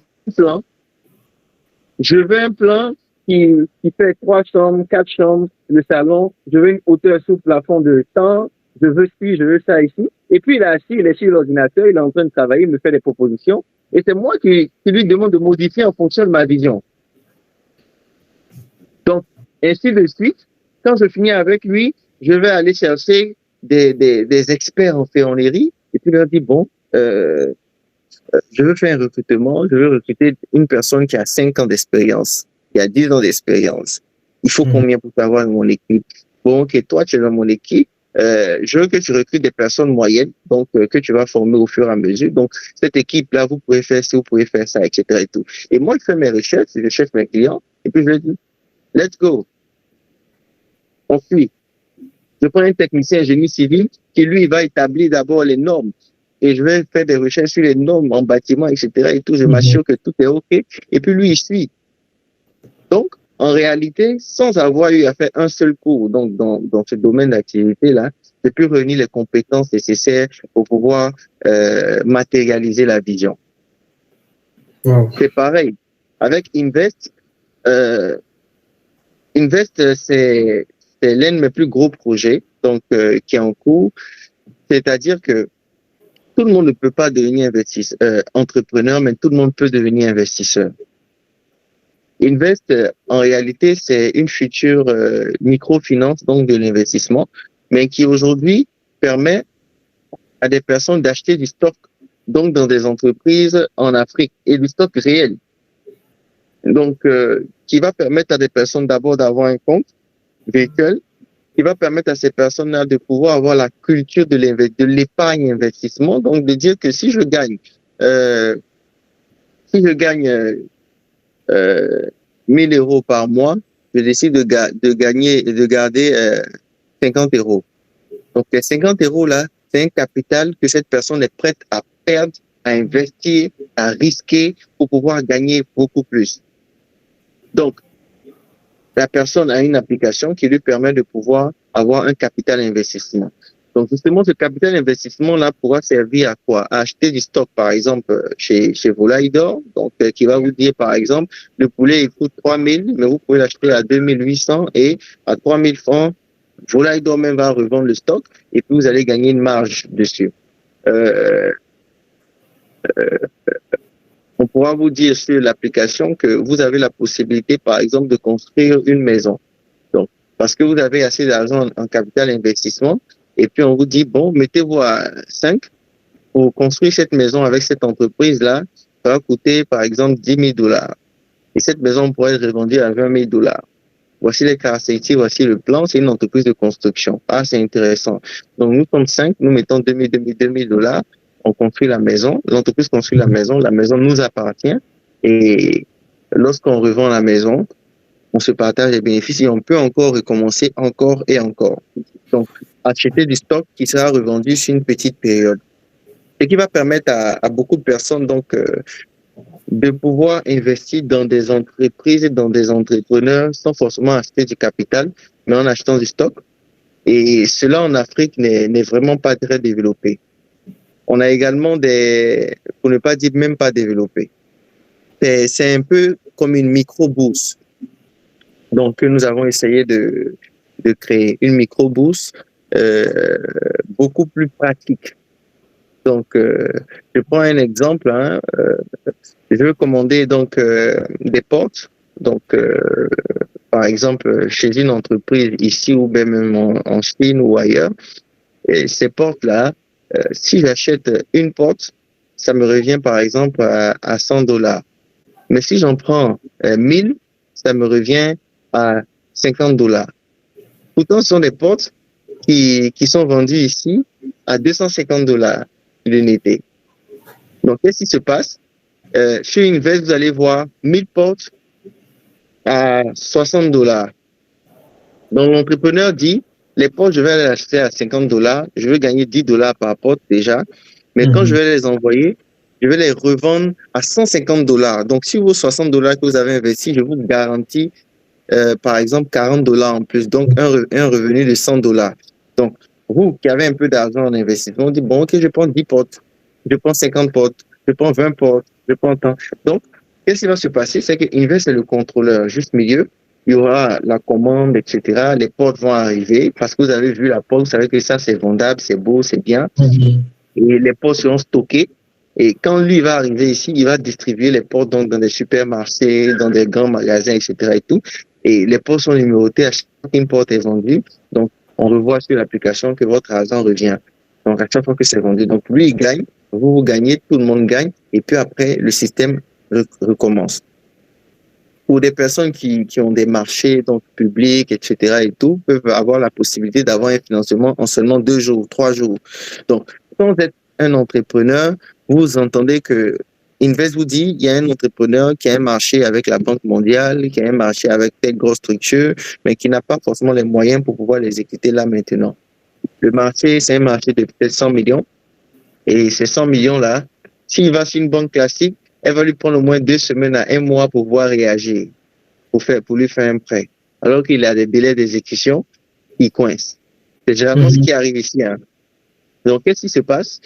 veux un plan qui fait 3 chambres, 4 chambres, le salon, je veux une hauteur sous plafond de temps, je veux ci, je veux ça ici. Et puis il est assis, il est sur l'ordinateur, il est en train de travailler, il me fait des propositions. Et c'est moi qui lui demande de modifier en fonction de ma vision. Donc, ainsi de suite, quand je finis avec lui, je vais aller chercher des experts en ferronnerie et puis leur dire, bon, je veux faire un recrutement, je veux recruter une personne qui a 5 ans d'expérience, qui a 10 ans d'expérience. Il faut combien pour t'avoir dans mon équipe? Bon, ok, toi, tu es dans mon équipe. Je veux que tu recrutes des personnes moyennes, donc que tu vas former au fur et à mesure. Donc, cette équipe-là, vous pouvez faire ci, vous pouvez faire ça, etc. Et tout. Et moi, je fais mes recherches, je cherche mes clients, et puis je leur dis, let's go. On suit. Je prends un technicien génie civil qui, lui, va établir d'abord les normes. Et je vais faire des recherches sur les normes en bâtiment, etc. Et tout. Je m'assure que tout est OK. Et puis lui, il suit. Donc, en réalité, sans avoir eu à faire un seul cours donc dans ce domaine d'activité-là, j'ai pu réunir les compétences nécessaires pour pouvoir matérialiser la vision. Wow. C'est pareil. Avec Invest, c'est l'un de mes plus gros projets donc qui est en cours. C'est-à-dire que tout le monde ne peut pas devenir entrepreneur, mais tout le monde peut devenir investisseur. Invest, en réalité, c'est une future microfinance, donc de l'investissement, mais qui aujourd'hui permet à des personnes d'acheter du stock, donc dans des entreprises en Afrique, et du stock réel. Donc, qui va permettre à des personnes d'abord d'avoir un compte véhicule, qui va permettre à ces personnes-là de pouvoir avoir la culture de l'épargne investissement, donc de dire que si je gagne 1000 euros par mois, je décide de garder 50 euros. Donc les 50 euros là, c'est un capital que cette personne est prête à perdre, à investir, à risquer pour pouvoir gagner beaucoup plus. Donc la personne a une application qui lui permet de pouvoir avoir un capital investissement. Donc, justement, ce capital investissement-là pourra servir à quoi? À acheter du stock, par exemple, chez Volaille d'Or. Donc, qui va vous dire, par exemple, le poulet, il coûte 3000, mais vous pouvez l'acheter à 2800 et à 3000 francs, Volaille d'Or même va revendre le stock et puis vous allez gagner une marge dessus. on pourra vous dire sur l'application que vous avez la possibilité, par exemple, de construire une maison. Donc, parce que vous avez assez d'argent en capital investissement, et puis on vous dit, bon, mettez-vous à 5 pour construire cette maison avec cette entreprise-là, ça va coûter, par exemple, $10,000. Et cette maison pourrait être revendue à $20,000. Voici les caractéristiques, voici le plan, c'est une entreprise de construction. Ah, c'est intéressant. Donc, nous sommes 5, nous mettons $2,000, on construit la maison, l'entreprise construit la maison nous appartient, et lorsqu'on revend la maison, on se partage les bénéfices et on peut encore recommencer encore et encore. Donc, acheter du stock qui sera revendu sur une petite période. Et qui va permettre à beaucoup de personnes, donc, de pouvoir investir dans des entreprises et dans des entrepreneurs sans forcément acheter du capital, mais en achetant du stock. Et cela en Afrique n'est vraiment pas très développé. On a également pour ne pas dire même pas développé. C'est un peu comme une micro-bourse. Donc, nous avons essayé de créer une micro-bourse beaucoup plus pratique. Donc, je prends un exemple. Je veux commander donc des portes. Donc, par exemple, chez une entreprise ici ou même en Chine ou ailleurs, et ces portes-là, si j'achète une porte, ça me revient par exemple à $100. Mais si j'en prends 1000, ça me revient à $50. Pourtant, ce sont des portes qui sont vendues ici à $250 l'unité. Donc, qu'est-ce qui se passe? Chez Invest, vous allez voir 1000 portes à $60. Donc, l'entrepreneur dit, les portes, je vais les acheter à $50, je vais gagner $10 par porte déjà, mais quand je vais les envoyer, je vais les revendre à $150. Donc, si vos $60 que vous avez investis, je vous garantis, par exemple, $40 en plus, donc un revenu de $100. Donc, vous qui avez un peu d'argent en investissement, vous dites, bon, ok, je prends 10 portes, je prends 50 portes, je prends 20 portes, je prends tant. Donc, qu'est-ce qui va se passer? C'est que Invest est le contrôleur, juste milieu. Il y aura la commande, etc. Les portes vont arriver parce que vous avez vu la porte, vous savez que ça, c'est vendable, c'est beau, c'est bien. Et les portes seront stockées. Et quand lui va arriver ici, il va distribuer les portes donc dans des supermarchés, dans des grands magasins, etc. et tout. Et les portes sont numérotées. À chaque fois qu'une porte est vendue, donc on revoit sur l'application que votre argent revient. Donc à chaque fois que c'est vendu, donc lui il gagne, vous gagnez, tout le monde gagne. Et puis après, le système recommence. Pour des personnes qui ont des marchés donc publics, etc. et tout, peuvent avoir la possibilité d'avoir un financement en seulement 2 jours, 3 jours. Donc, quand vous êtes un entrepreneur, vous entendez que Invest vous dit, il y a un entrepreneur qui a un marché avec la Banque mondiale, qui a un marché avec telle grosse structure, mais qui n'a pas forcément les moyens pour pouvoir l'exécuter là maintenant. Le marché, c'est un marché de peut-être 100 millions. Et ces 100 millions-là, s'il va sur une banque classique, elle va lui prendre au moins 2 semaines à 1 mois pour pouvoir réagir, pour lui faire un prêt. Alors qu'il a des délais d'exécution, il coince. C'est généralement ce qui arrive ici. Donc, qu'est-ce qui se passe?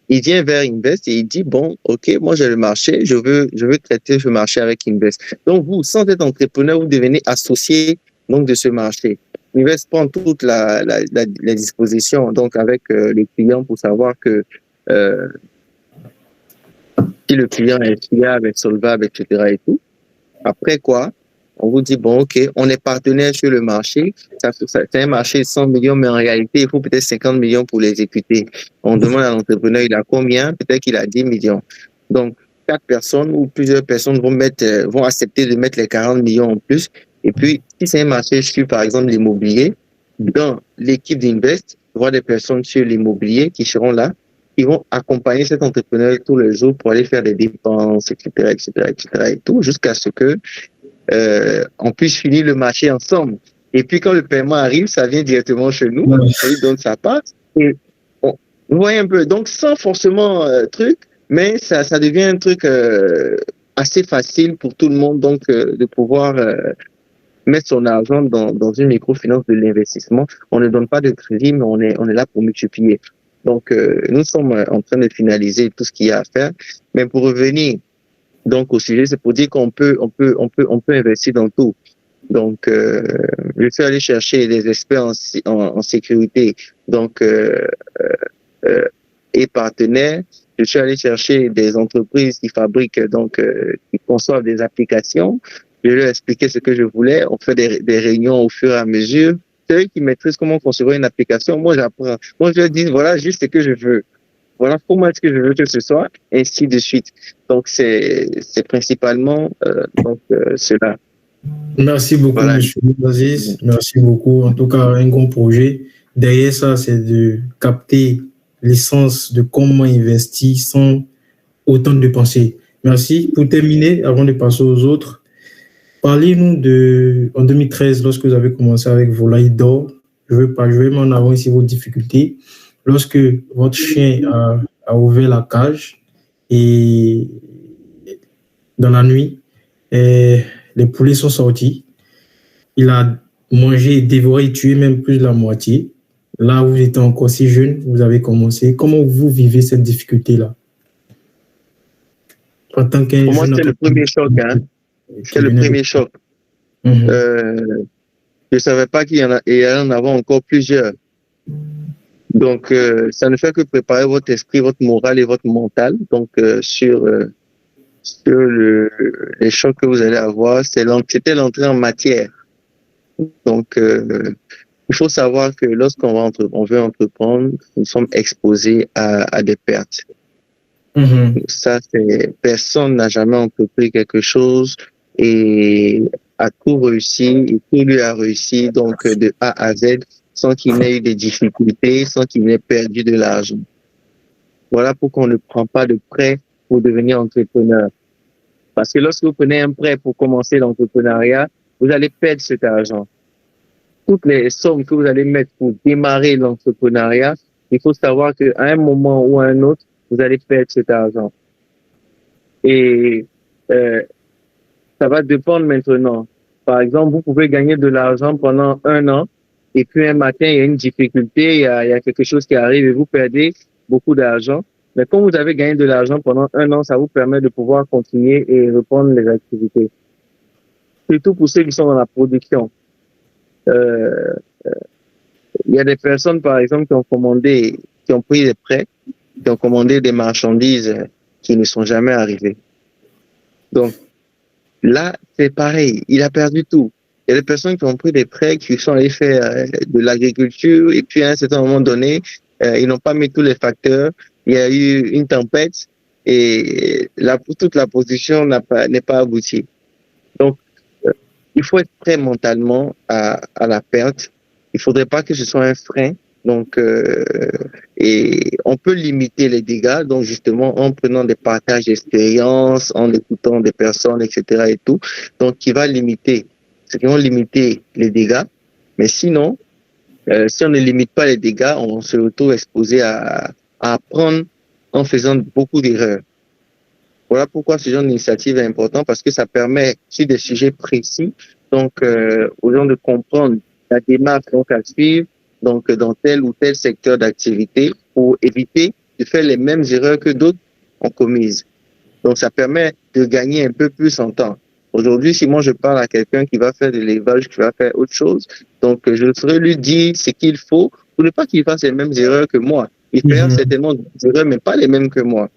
Il vient vers Invest et il dit, bon, ok, moi j'ai le marché, je veux traiter ce marché avec Invest. Donc, vous, sans être entrepreneur, vous devenez associé donc de ce marché. Invest prend toute les dispositions donc avec les clients pour savoir que si le client est fiable, est solvable, etc. et tout. Après quoi, on vous dit, bon, ok, on est partenaire sur le marché. C'est un marché de 100 millions, mais en réalité, il faut peut-être 50 millions pour l'exécuter. On demande à l'entrepreneur, il a combien? Peut-être qu'il a 10 millions. Donc, 4 personnes ou plusieurs personnes vont accepter de mettre les 40 millions en plus. Et puis, si c'est un marché sur, par exemple, l'immobilier, dans l'équipe d'Invest, il y aura des personnes sur l'immobilier qui seront là, qui vont accompagner cet entrepreneur tous les jours pour aller faire des dépenses, etc., etc., etc., et tout, jusqu'à ce que on puisse finir le marché ensemble. Et puis, quand le paiement arrive, ça vient directement chez nous, donc ça passe. Et vous voyez un peu, donc sans forcément truc, mais ça devient un truc assez facile pour tout le monde, donc de pouvoir mettre son argent dans une microfinance de l'investissement. On ne donne pas de crédit, mais on est là pour multiplier. Donc, nous sommes en train de finaliser tout ce qu'il y a à faire. Mais pour revenir donc au sujet, c'est pour dire qu'on peut investir dans tout. Donc, je suis allé chercher des experts en sécurité, donc et partenaires. je suis allé chercher des entreprises qui fabriquent, qui conçoivent des applications. Je leur ai expliqué ce que je voulais. On fait des réunions au fur et à mesure. C'est eux qui maîtrisent comment concevoir une application. Moi, j'apprends. Moi, je leur dis, voilà juste ce que je veux. Voilà comment est-ce que je veux que ce soit, ainsi de suite. Donc, c'est principalement cela. Merci beaucoup, Voilà. M. Aziz. Merci beaucoup. En tout cas, un grand projet. Derrière ça, c'est de capter l'essence de comment investir sans autant de dépenser. Merci. Pour terminer, avant de passer aux autres, parlez-nous en 2013, lorsque vous avez commencé avec Volaille d'or. Je vais mettre en avant ici vos difficultés. Lorsque votre chien a ouvert la cage et dans la nuit, les poulets sont sortis. Il a mangé, dévoré, tué même plus de la moitié. Là où vous étiez encore si jeune, vous avez commencé. Comment vous vivez cette difficulté-là? En tant qu'un Pour moi, jeune... c'était le premier choc. Hein. C'était le premier choc. Je ne savais pas qu'il y en avait encore plusieurs. Donc, ça ne fait que préparer votre esprit, votre morale et votre mental. Donc, sur les chocs que vous allez avoir, c'était l'entrée en matière. Donc, il faut savoir que lorsqu'on veut entreprendre, nous sommes exposés à des pertes. Ça, personne n'a jamais entrepris quelque chose et a tout réussi, et tout lui a réussi, donc de A à Z, sans qu'il n'ait eu des difficultés, sans qu'il n'ait perdu de l'argent. Voilà pourquoi on ne prend pas de prêt pour devenir entrepreneur. Parce que lorsque vous prenez un prêt pour commencer l'entrepreneuriat, vous allez perdre cet argent. Toutes les sommes que vous allez mettre pour démarrer l'entrepreneuriat, il faut savoir qu'à un moment ou à un autre, vous allez perdre cet argent. Et ça va dépendre maintenant. Par exemple, vous pouvez gagner de l'argent pendant 1 an, et puis un matin, il y a une difficulté, il y a quelque chose qui arrive et vous perdez beaucoup d'argent. Mais quand vous avez gagné de l'argent pendant 1 an, ça vous permet de pouvoir continuer et reprendre les activités. Surtout pour ceux qui sont dans la production. Il y a des personnes, par exemple, qui ont pris des prêts, qui ont commandé des marchandises qui ne sont jamais arrivées. Donc, là, c'est pareil. Il a perdu tout. Il y a des personnes qui ont pris des prêts, qui sont allés faire de l'agriculture, et puis à un certain moment donné, ils n'ont pas mis tous les facteurs. Il y a eu une tempête et toute la position n'est pas aboutie. Donc, il faut être prêt mentalement à la perte. Il faudrait pas que ce soit un frein. Donc, et on peut limiter les dégâts, donc justement en prenant des partages d'expérience, en écoutant des personnes, etc. et tout. Donc, qui vont limiter les dégâts. Mais sinon, si on ne limite pas les dégâts, on se retrouve exposé à apprendre en faisant beaucoup d'erreurs. Voilà pourquoi ce genre d'initiative est important, parce que ça permet, sur des sujets précis, donc aux gens de comprendre la démarche donc à suivre, donc dans tel ou tel secteur d'activité, pour éviter de faire les mêmes erreurs que d'autres ont commises. Donc ça permet de gagner un peu plus en temps. Aujourd'hui, si moi je parle à quelqu'un qui va faire de l'élevage, qui va faire autre chose, donc je saurais lui dire ce qu'il faut pour ne pas qu'il fasse les mêmes erreurs que moi. Il fait certainement des erreurs, mais pas les mêmes que moi.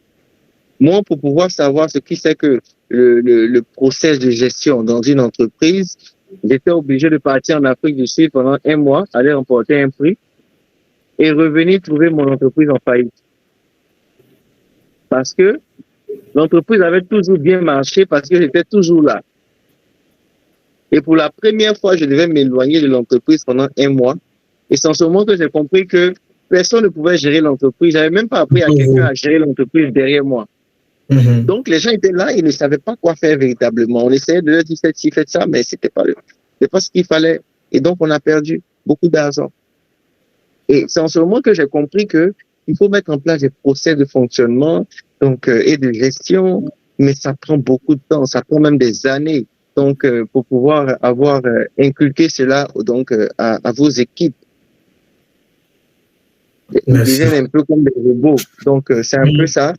Moi, pour pouvoir savoir ce qui c'est que le process de gestion dans une entreprise, j'étais obligé de partir en Afrique du Sud pendant 1 mois, aller remporter un prix et revenir trouver mon entreprise en faillite. Parce que l'entreprise avait toujours bien marché, parce que j'étais toujours là. Et pour la première fois, je devais m'éloigner de l'entreprise pendant 1 mois. Et c'est en ce moment que j'ai compris que personne ne pouvait gérer l'entreprise. J'avais même pas appris à quelqu'un à gérer l'entreprise derrière moi. Donc, les gens étaient là, ils ne savaient pas quoi faire véritablement. On essayait de leur dire, faites ça, mais c'était pas ce qu'il fallait. Et donc, on a perdu beaucoup d'argent. Et c'est en ce moment que j'ai compris que il faut mettre en place des procès de fonctionnement, donc, et de gestion, mais ça prend beaucoup de temps, ça prend même des années. Donc, pour pouvoir avoir inculqué cela, donc, à vos équipes. Ils deviennent un peu comme des robots. Donc, c'est un peu ça.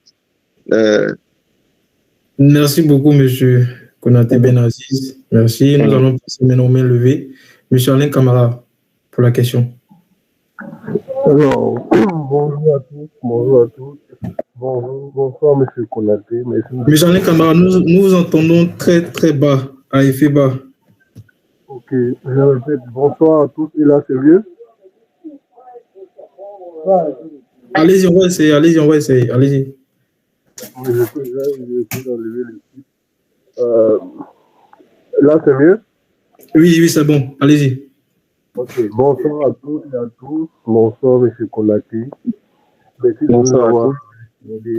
Merci beaucoup, monsieur Konaté Benaziz. Merci. Nous allons passer maintenant aux mains levées. Monsieur Alain Camara, pour la question. Alors, bonjour à tous. Bonsoir, monsieur Konaté. Monsieur Alain Camara, nous vous entendons très, très bas, à effet bas. Ok, je répète, bonsoir à tous. Et là, c'est mieux? Allez-y, on va essayer, allez-y. Je vais essayer d'enlever le titre. Là, c'est mieux? Oui, c'est bon, allez-y. Ok, bonsoir à tous et à tous. Bonsoir, monsieur Konaté. Merci de nous avoir accordé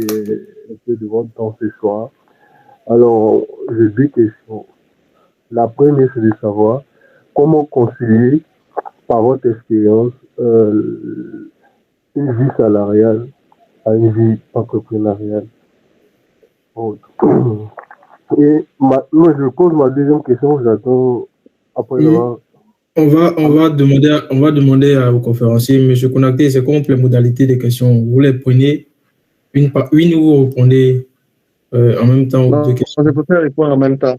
un peu de votre temps ce soir. Alors, j'ai deux questions. La première, c'est de savoir comment concilier, par votre expérience, une vie salariale à une vie entrepreneuriale. Et moi, je pose ma deuxième question, j'attends après avoir... On va demander aux conférenciers, monsieur Konaté, c'est comment les modalités des questions? Vous les prenez une par une ou vous répondez en même temps aux deux questions? Je préfère répondre en même temps.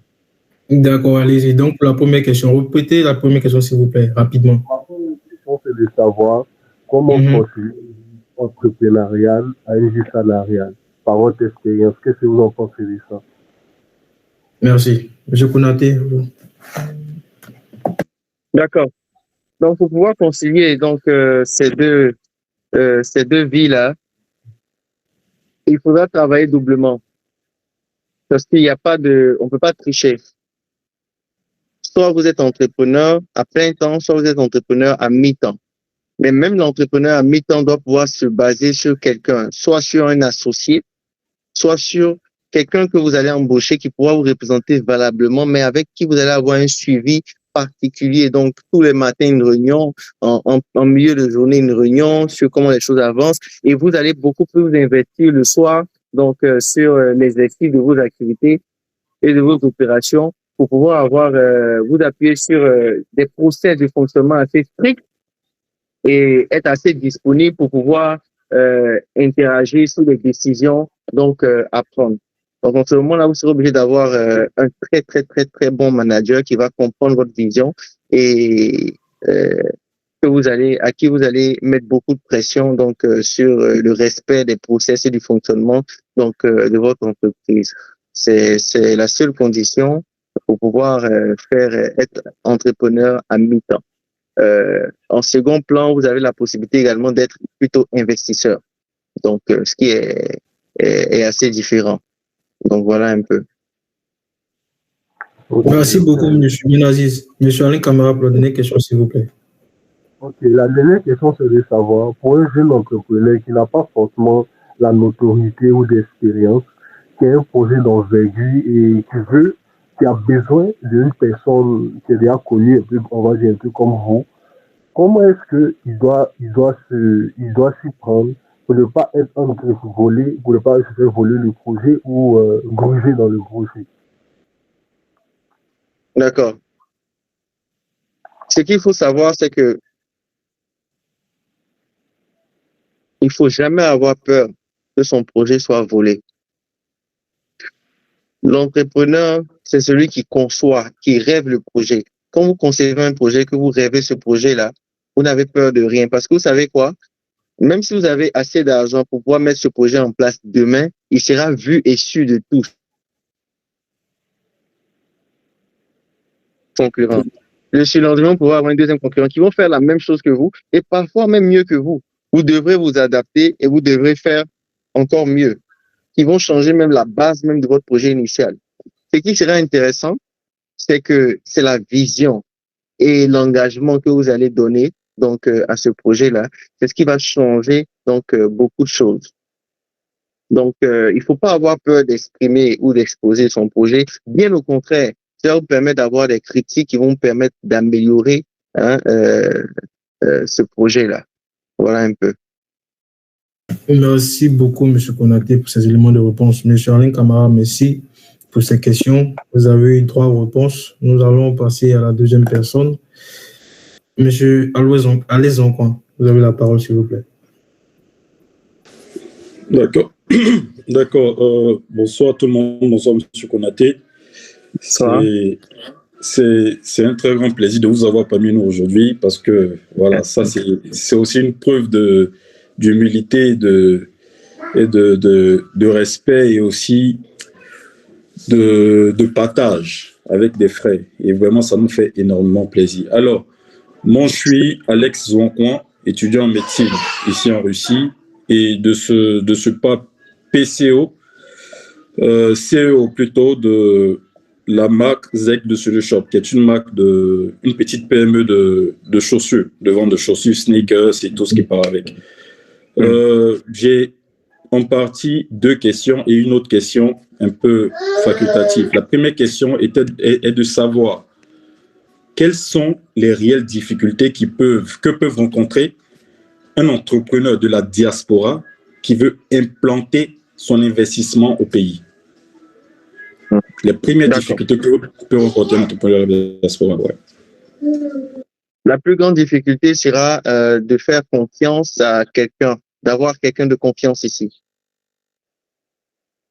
D'accord, allez-y. Donc, pour la première question, répétez la première question, s'il vous plaît, rapidement. Ma première question, c'est de savoir comment concilier une vie entrepreneuriale à une vie salariale, par votre expérience. Qu'est-ce que vous en pensez de ça? Merci. Monsieur Konaté. D'accord. Donc, pour pouvoir concilier donc, ces deux vies-là, il faudra travailler doublement. Parce qu'il n'y a pas on ne peut pas tricher. Soit vous êtes entrepreneur à plein temps, soit vous êtes entrepreneur à mi-temps. Mais même l'entrepreneur à mi-temps doit pouvoir se baser sur quelqu'un, soit sur un associé, soit sur quelqu'un que vous allez embaucher qui pourra vous représenter valablement, mais avec qui vous allez avoir un suivi particulier. Donc, tous les matins, une réunion, en milieu de journée, une réunion sur comment les choses avancent. Et vous allez beaucoup plus vous investir le soir, donc, sur l'exercice de vos activités et de vos opérations pour pouvoir avoir, vous appuyer sur des procès de fonctionnement assez stricts et être assez disponible pour pouvoir interagir sur les décisions donc à prendre. Donc, en ce moment-là, vous serez obligé d'avoir un très, très, très, très bon manager qui va comprendre votre vision et à qui vous allez mettre beaucoup de pression donc sur le respect des process et du fonctionnement donc de votre entreprise. C'est la seule condition pour pouvoir être entrepreneur à mi-temps. En second plan, vous avez la possibilité également d'être plutôt investisseur. Donc, ce qui est assez différent. Donc, voilà un peu. Merci beaucoup, M. Benaziz. M. Alain Camara, pour la dernière question, s'il vous plaît. Ok, la dernière question, c'est de savoir, pour un jeune entrepreneur qui n'a pas forcément la notoriété ou l'expérience, qui a un projet d'envergure et qui a besoin d'une personne qui est déjà connue, on va dire un peu comme vous, comment est-ce qu'il doit s'y prendre pour ne pas être volé, pour ne pas se faire voler le projet ou gruger dans le projet? D'accord. Ce qu'il faut savoir, c'est que il faut jamais avoir peur que son projet soit volé. L'entrepreneur, c'est celui qui conçoit, qui rêve le projet. Quand vous concevez un projet, que vous rêvez ce projet-là, vous n'avez peur de rien. Parce que vous savez quoi? Même si vous avez assez d'argent pour pouvoir mettre ce projet en place demain, il sera vu et su de tous. Concurrents. Le surlendemain, vous pourrez avoir un deuxième concurrent qui vont faire la même chose que vous et parfois même mieux que vous. Vous devrez vous adapter et vous devrez faire encore mieux. Ils vont changer même la base même de votre projet initial. Ce qui sera intéressant, c'est que c'est la vision et l'engagement que vous allez donner donc à ce projet-là. C'est ce qui va changer donc beaucoup de choses. Donc, il faut pas avoir peur d'exprimer ou d'exposer son projet. Bien au contraire, ça vous permet d'avoir des critiques qui vont permettre d'améliorer ce projet-là. Voilà un peu. Merci beaucoup, M. Konaté, pour ces éléments de réponse. M. Alain Camara, merci pour ces questions. Vous avez eu 3 réponses. Nous allons passer à la deuxième personne. M. Alaizon, vous avez la parole, s'il vous plaît. D'accord. D'accord. Bonsoir tout le monde. Bonsoir, M. Konaté. C'est un très grand plaisir de vous avoir parmi nous aujourd'hui parce que voilà, ça c'est aussi une preuve d'humilité et de respect et aussi de partage avec des frères. Et vraiment, ça nous fait énormément plaisir. Alors, moi, je suis Alex Zouancoin, étudiant en médecine ici en Russie, et de ce pas PCO, CEO plutôt de la marque Zeg de Sulu Shop, qui est une marque une petite PME de chaussures, de vente de chaussures, sneakers et tout ce qui part avec. J'ai en partie 2 questions et une autre question un peu facultative. La première question est de savoir quelles sont les réelles difficultés que peuvent rencontrer un entrepreneur de la diaspora qui veut implanter son investissement au pays. Les premières difficultés que peut rencontrer un entrepreneur de la diaspora. Ouais. La plus grande difficulté sera de faire confiance à quelqu'un, d'avoir quelqu'un de confiance ici.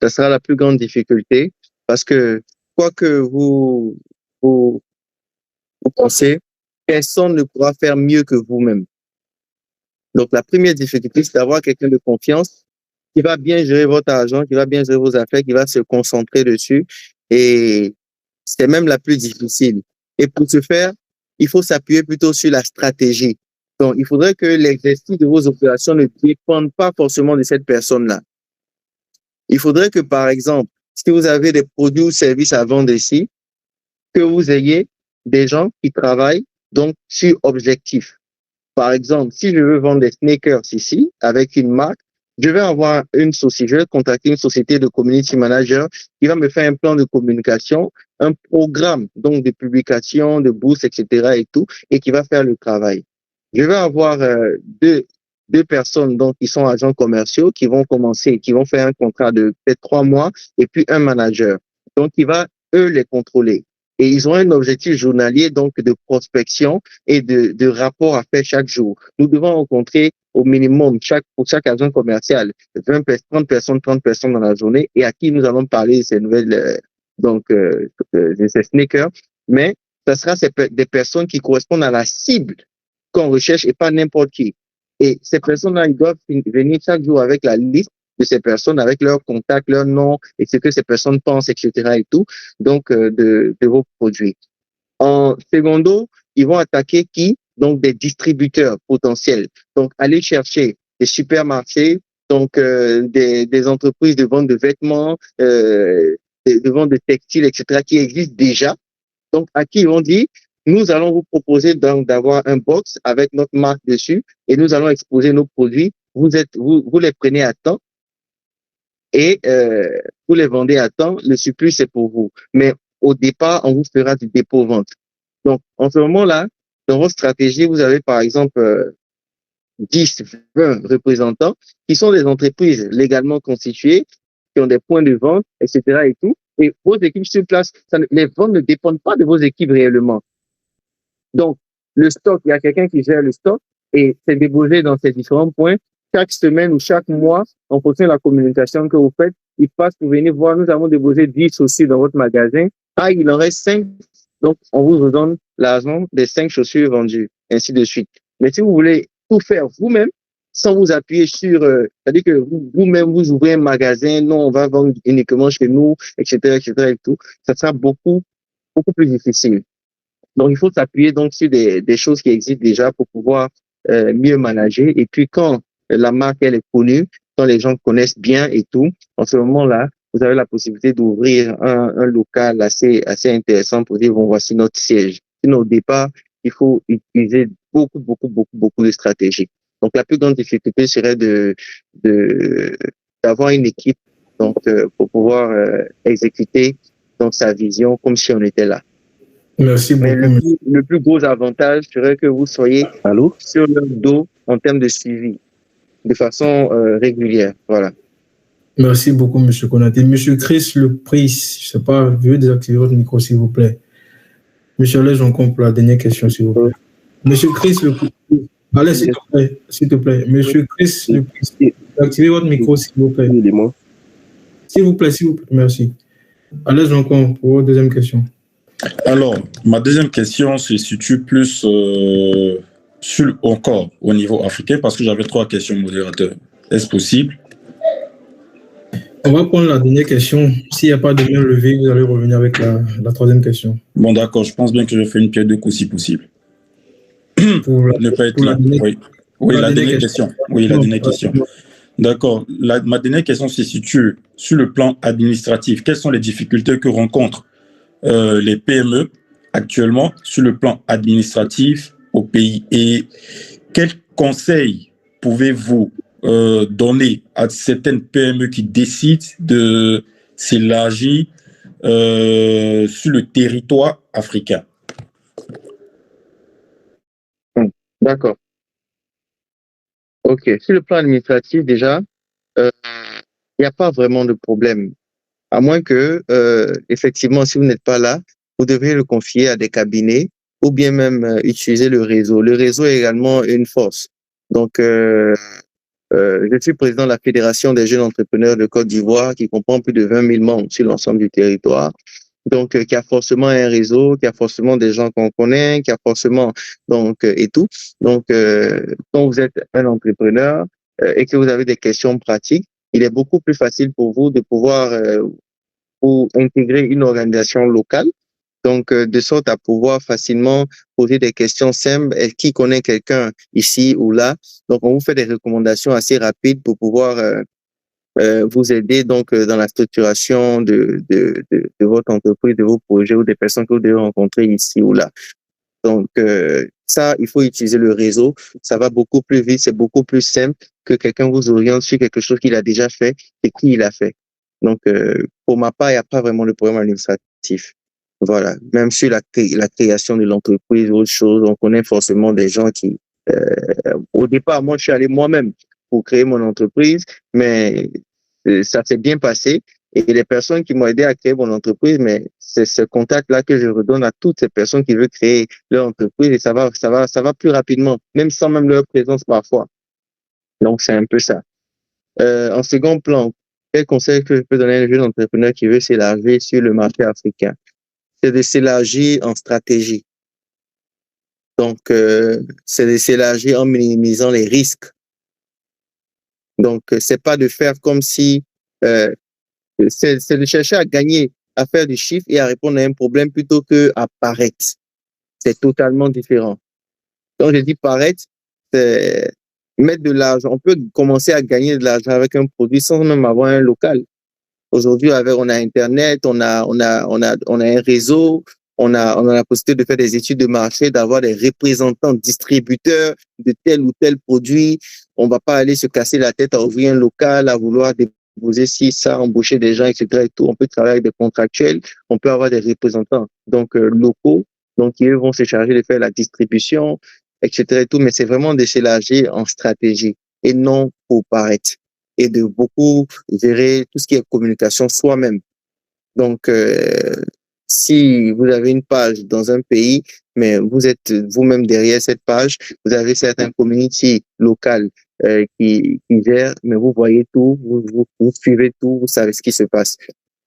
Ça sera la plus grande difficulté parce que quoi que vous pensez, personne ne pourra faire mieux que vous-même. Donc, la première difficulté, c'est d'avoir quelqu'un de confiance qui va bien gérer votre argent, qui va bien gérer vos affaires, qui va se concentrer dessus. Et c'est même la plus difficile. Et pour ce faire, il faut s'appuyer plutôt sur la stratégie. Donc, il faudrait que l'exercice de vos opérations ne dépende pas forcément de cette personne-là. Il faudrait que, par exemple, si vous avez des produits ou services à vendre ici, que vous ayez des gens qui travaillent donc sur objectif. Par exemple, si je veux vendre des sneakers ici avec une marque, je vais avoir je vais contacter une société de community manager qui va me faire un plan de communication, un programme donc de publication, de bourse, etc. et tout, et qui va faire le travail. Je vais avoir deux personnes donc qui sont agents commerciaux qui vont faire un contrat de peut-être 3 mois, et puis un manager. Donc, il va eux les contrôler. Et ils ont un objectif journalier donc de prospection et de rapport à faire chaque jour. Nous devons rencontrer au minimum pour chaque agent commercial 30 personnes dans la journée, et à qui nous allons parler de ces nouvelles de ces sneakers. Mais ça sera des personnes qui correspondent à la cible qu'on recherche et pas n'importe qui. Et ces personnes-là, ils doivent venir chaque jour avec la liste de ces personnes, avec leurs contacts, leurs noms, et ce que ces personnes pensent, etc. et tout, donc de vos produits. En secondo, ils vont attaquer qui? Donc des distributeurs potentiels. Donc aller chercher des supermarchés, donc des entreprises de vente de vêtements, de vente de textiles, etc. qui existent déjà. Donc à qui ils vont dire: nous allons vous proposer donc d'avoir un box avec notre marque dessus, et nous allons exposer nos produits. Vous les prenez à temps, et vous les vendez à temps, le surplus c'est pour vous. Mais au départ, on vous fera du dépôt-vente. Donc, en ce moment-là, dans votre stratégie, vous avez par exemple 10, 20 représentants qui sont des entreprises légalement constituées, qui ont des points de vente, etc. et tout. Et vos équipes sur place, les ventes ne dépendent pas de vos équipes réellement. Donc, le stock, il y a quelqu'un qui gère le stock, et c'est déposé dans ces différents points. Chaque semaine ou chaque mois, en fonction de la communication que vous faites, il passe pour venir voir: nous avons déposé 10 chaussures dans votre magasin. Ah, il en reste 5. Donc, on vous redonne l'argent des 5 chaussures vendues, ainsi de suite. Mais si vous voulez tout faire vous-même, sans vous appuyer sur, c'est-à-dire que vous-même, vous ouvrez un magasin, non, on va vendre uniquement chez nous, etc., et tout, ça sera beaucoup plus difficile. Donc, il faut s'appuyer donc sur des choses qui existent déjà pour pouvoir mieux manager. Et puis, quand la marque, elle est connue, quand les gens connaissent bien et tout, en ce moment-là, vous avez la possibilité d'ouvrir un local assez intéressant pour dire: bon, voici notre siège. Sinon, au départ, il faut utiliser beaucoup de stratégies. Donc, la plus grande difficulté serait d'avoir une équipe donc pour pouvoir exécuter donc sa vision comme si on était là. Merci beaucoup. Mais le plus gros avantage serait que vous soyez sur leur dos en termes de suivi, de façon régulière. Voilà. Merci beaucoup, M. Konaté. M. Chris Le Pris, je ne sais pas, veuillez désactiver votre micro, s'il vous plaît. M. Allez, j'en compte pour la dernière question, s'il vous plaît. M. Chris Le Pris, allez, s'il te plaît. M. Chris Le Pris, activez votre micro, s'il vous plaît. S'il vous plaît, merci. Allez, j'en compte pour votre deuxième question. Alors, ma deuxième question se situe plus encore au niveau africain, parce que j'avais 3 questions, modérateur. Est-ce possible? On va prendre la dernière question. S'il n'y a pas de main levée, vous allez revenir avec la troisième question. Bon, d'accord, je pense bien que je fais une pierre deux coups si possible. Pour Ne pas être là. Oui, la dernière question. Oui, la dernière question. D'accord. Ma dernière question se situe sur le plan administratif. Quelles sont les difficultés que rencontrent les PME actuellement sur le plan administratif au pays? Et quels conseils pouvez-vous donner à certaines PME qui décident de s'élargir sur le territoire africain? D'accord. OK. Sur le plan administratif, déjà, il n'y a pas vraiment de problème. À moins que, effectivement, si vous n'êtes pas là, vous devriez le confier à des cabinets ou bien même utiliser le réseau. Le réseau est également une force. Donc, je suis président de la Fédération des jeunes entrepreneurs de Côte d'Ivoire qui comprend plus de 20 000 membres sur l'ensemble du territoire. Donc, qui a forcément un réseau, qui a forcément des gens qu'on connaît, qui a forcément, donc, et tout. Donc, quand vous êtes un entrepreneur et que vous avez des questions pratiques, il est beaucoup plus facile pour vous de pouvoir pour intégrer une organisation locale, donc de sorte à pouvoir facilement poser des questions simples. Est-ce qui connaît quelqu'un ici ou là? Donc, on vous fait des recommandations assez rapides pour pouvoir vous aider donc dans la structuration de votre entreprise, de vos projets ou des personnes que vous devez rencontrer ici ou là. Donc, ça, il faut utiliser le réseau. Ça va beaucoup plus vite, c'est beaucoup plus simple que quelqu'un vous oriente sur quelque chose qu'il a déjà fait et qui il a fait. Donc, pour ma part, il n'y a pas vraiment de problème administratif. Voilà. Même sur la création de l'entreprise ou autre chose, on connaît forcément des gens qui... au départ, moi, je suis allé moi-même pour créer mon entreprise, mais ça s'est bien passé. Et les personnes qui m'ont aidé à créer mon entreprise, mais c'est ce contact-là que je redonne à toutes ces personnes qui veulent créer leur entreprise et ça va plus rapidement, même sans même leur présence parfois. Donc, c'est un peu ça. En second plan, quel conseil que je peux donner à un jeune entrepreneur qui veut s'élargir sur le marché africain? C'est de s'élargir en stratégie. Donc, c'est de s'élargir en minimisant les risques. Donc, c'est pas de faire comme si, c'est de chercher à gagner, à faire du chiffre et à répondre à un problème plutôt que à paraître. C'est totalement différent. Quand je dis paraître, c'est mettre de l'argent. On peut commencer à gagner de l'argent avec un produit sans même avoir un local. Aujourd'hui, on a Internet, on a un réseau, on a la possibilité de faire des études de marché, d'avoir des représentants distributeurs de tel ou tel produit. On va pas aller se casser la tête à ouvrir un local, à vouloir déposer ci, ça, embaucher des gens, etc. et tout. On peut travailler avec des contractuels, on peut avoir des représentants, donc, locaux. Donc, ils vont se charger de faire la distribution, etc. et tout. Mais c'est vraiment de s'élargir en stratégie et non pour paraître. Et de beaucoup gérer tout ce qui est communication soi-même. Donc, si vous avez une page dans un pays, mais vous êtes vous-même derrière cette page, vous avez certains community locales qui gèrent, mais vous voyez tout, vous suivez tout, vous savez ce qui se passe.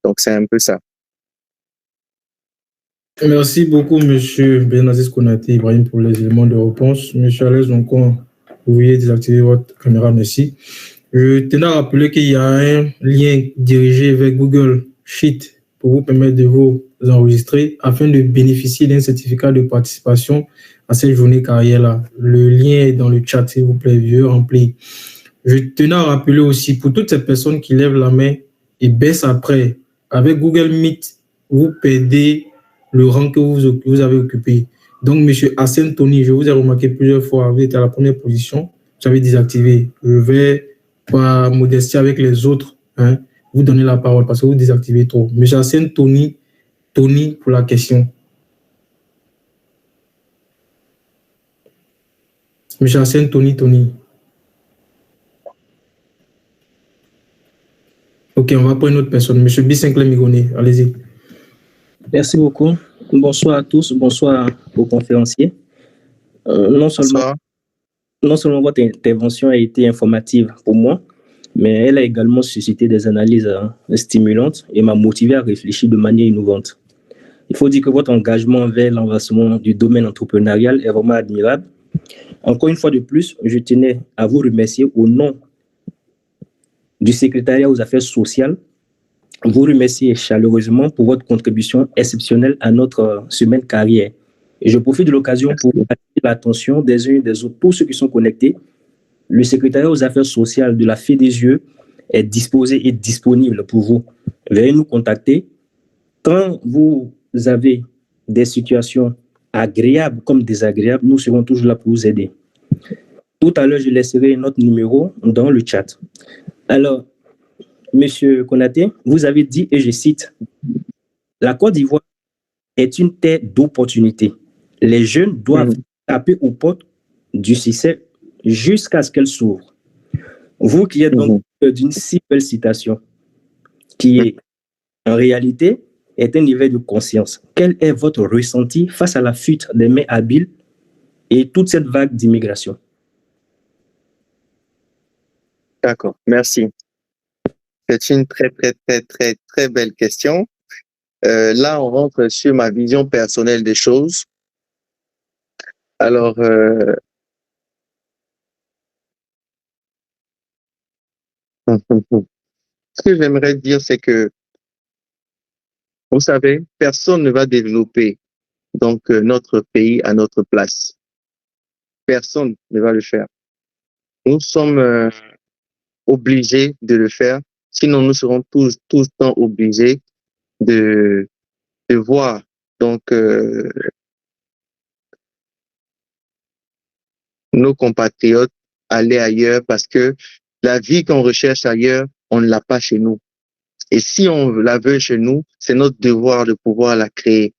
Donc, c'est un peu ça. Merci beaucoup, Monsieur Benaziz Konaté Ibrahim, pour les éléments de réponse. Monsieur Alex Zonkon, vous veuillez désactiver votre caméra, merci. Je tenais à rappeler qu'il y a un lien dirigé vers Google Sheet pour vous permettre de vous enregistrer afin de bénéficier d'un certificat de participation à cette journée carrière-là. Le lien est dans le chat, s'il vous plaît, vieux rempli. Je tenais à rappeler aussi pour toutes ces personnes qui lèvent la main et baissent après, avec Google Meet, vous perdez le rang que vous avez occupé. Donc, Monsieur Hassan Tony, je vous ai remarqué plusieurs fois, vous étiez à la première position, vous avez désactivé. Je vais par modestie avec les autres, vous donnez la parole parce que vous désactivez trop. Monsieur Hassan Tony pour la question. Monsieur Hassan Tony. Ok, on va prendre une autre personne. Monsieur Bissinclair Migoné, allez-y. Merci beaucoup. Bonsoir à tous, bonsoir aux conférenciers. Non seulement votre intervention a été informative pour moi, mais elle a également suscité des analyses stimulantes et m'a motivé à réfléchir de manière innovante. Il faut dire que votre engagement vers l'avancement du domaine entrepreneurial est vraiment admirable. Encore une fois de plus, je tenais à vous remercier au nom du secrétariat aux affaires sociales vous remercier chaleureusement pour votre contribution exceptionnelle à notre semaine carrière. Et je profite de l'occasion pour attirer l'attention des uns et des autres, tous ceux qui sont connectés. Le secrétariat aux affaires sociales de la FEDESIE est disposé et disponible pour vous. Veuillez nous contacter. Quand vous avez des situations agréables comme désagréables, nous serons toujours là pour vous aider. Tout à l'heure, je laisserai notre numéro dans le chat. Alors, Monsieur Konaté, vous avez dit, et je cite, « La Côte d'Ivoire est une terre d'opportunités. Les jeunes doivent taper aux portes du succès jusqu'à ce qu'elles s'ouvrent. » Vous qui êtes donc d'une si belle citation, qui est en réalité est un éveil de conscience. Quel est votre ressenti face à la fuite des mains habiles et toute cette vague d'immigration? D'accord, merci. C'est une très belle question. Là, on rentre sur ma vision personnelle des choses. Alors, ce que j'aimerais dire, c'est que, vous savez, personne ne va développer donc notre pays à notre place. Personne ne va le faire. Nous sommes obligés de le faire, sinon nous serons tout le temps obligés de voir donc nos compatriotes aller ailleurs parce que la vie qu'on recherche ailleurs, on ne l'a pas chez nous. Et si on la veut chez nous, c'est notre devoir de pouvoir la créer.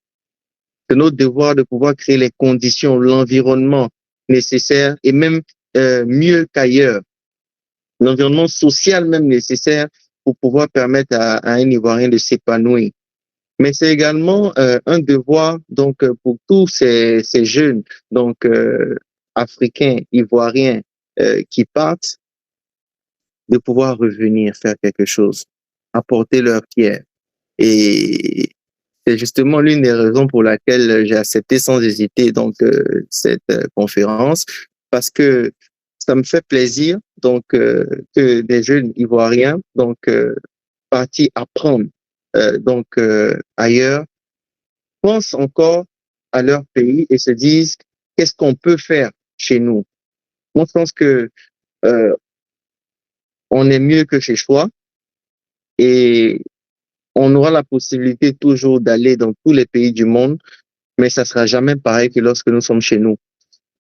C'est notre devoir de pouvoir créer les conditions, l'environnement nécessaire et même mieux qu'ailleurs. L'environnement social même nécessaire pour pouvoir permettre à un Ivoirien de s'épanouir. Mais c'est également un devoir donc pour tous ces jeunes donc africains, ivoiriens qui partent de pouvoir revenir faire quelque chose, apporter leur pierre. Et c'est justement l'une des raisons pour laquelle j'ai accepté sans hésiter donc cette conférence, parce que ça me fait plaisir donc que des jeunes ivoiriens donc partis apprendre ailleurs pensent encore à leur pays et se disent qu'est-ce qu'on peut faire chez nous. Moi, je pense que on est mieux que chez soi et on aura la possibilité toujours d'aller dans tous les pays du monde, mais ça sera jamais pareil que lorsque nous sommes chez nous.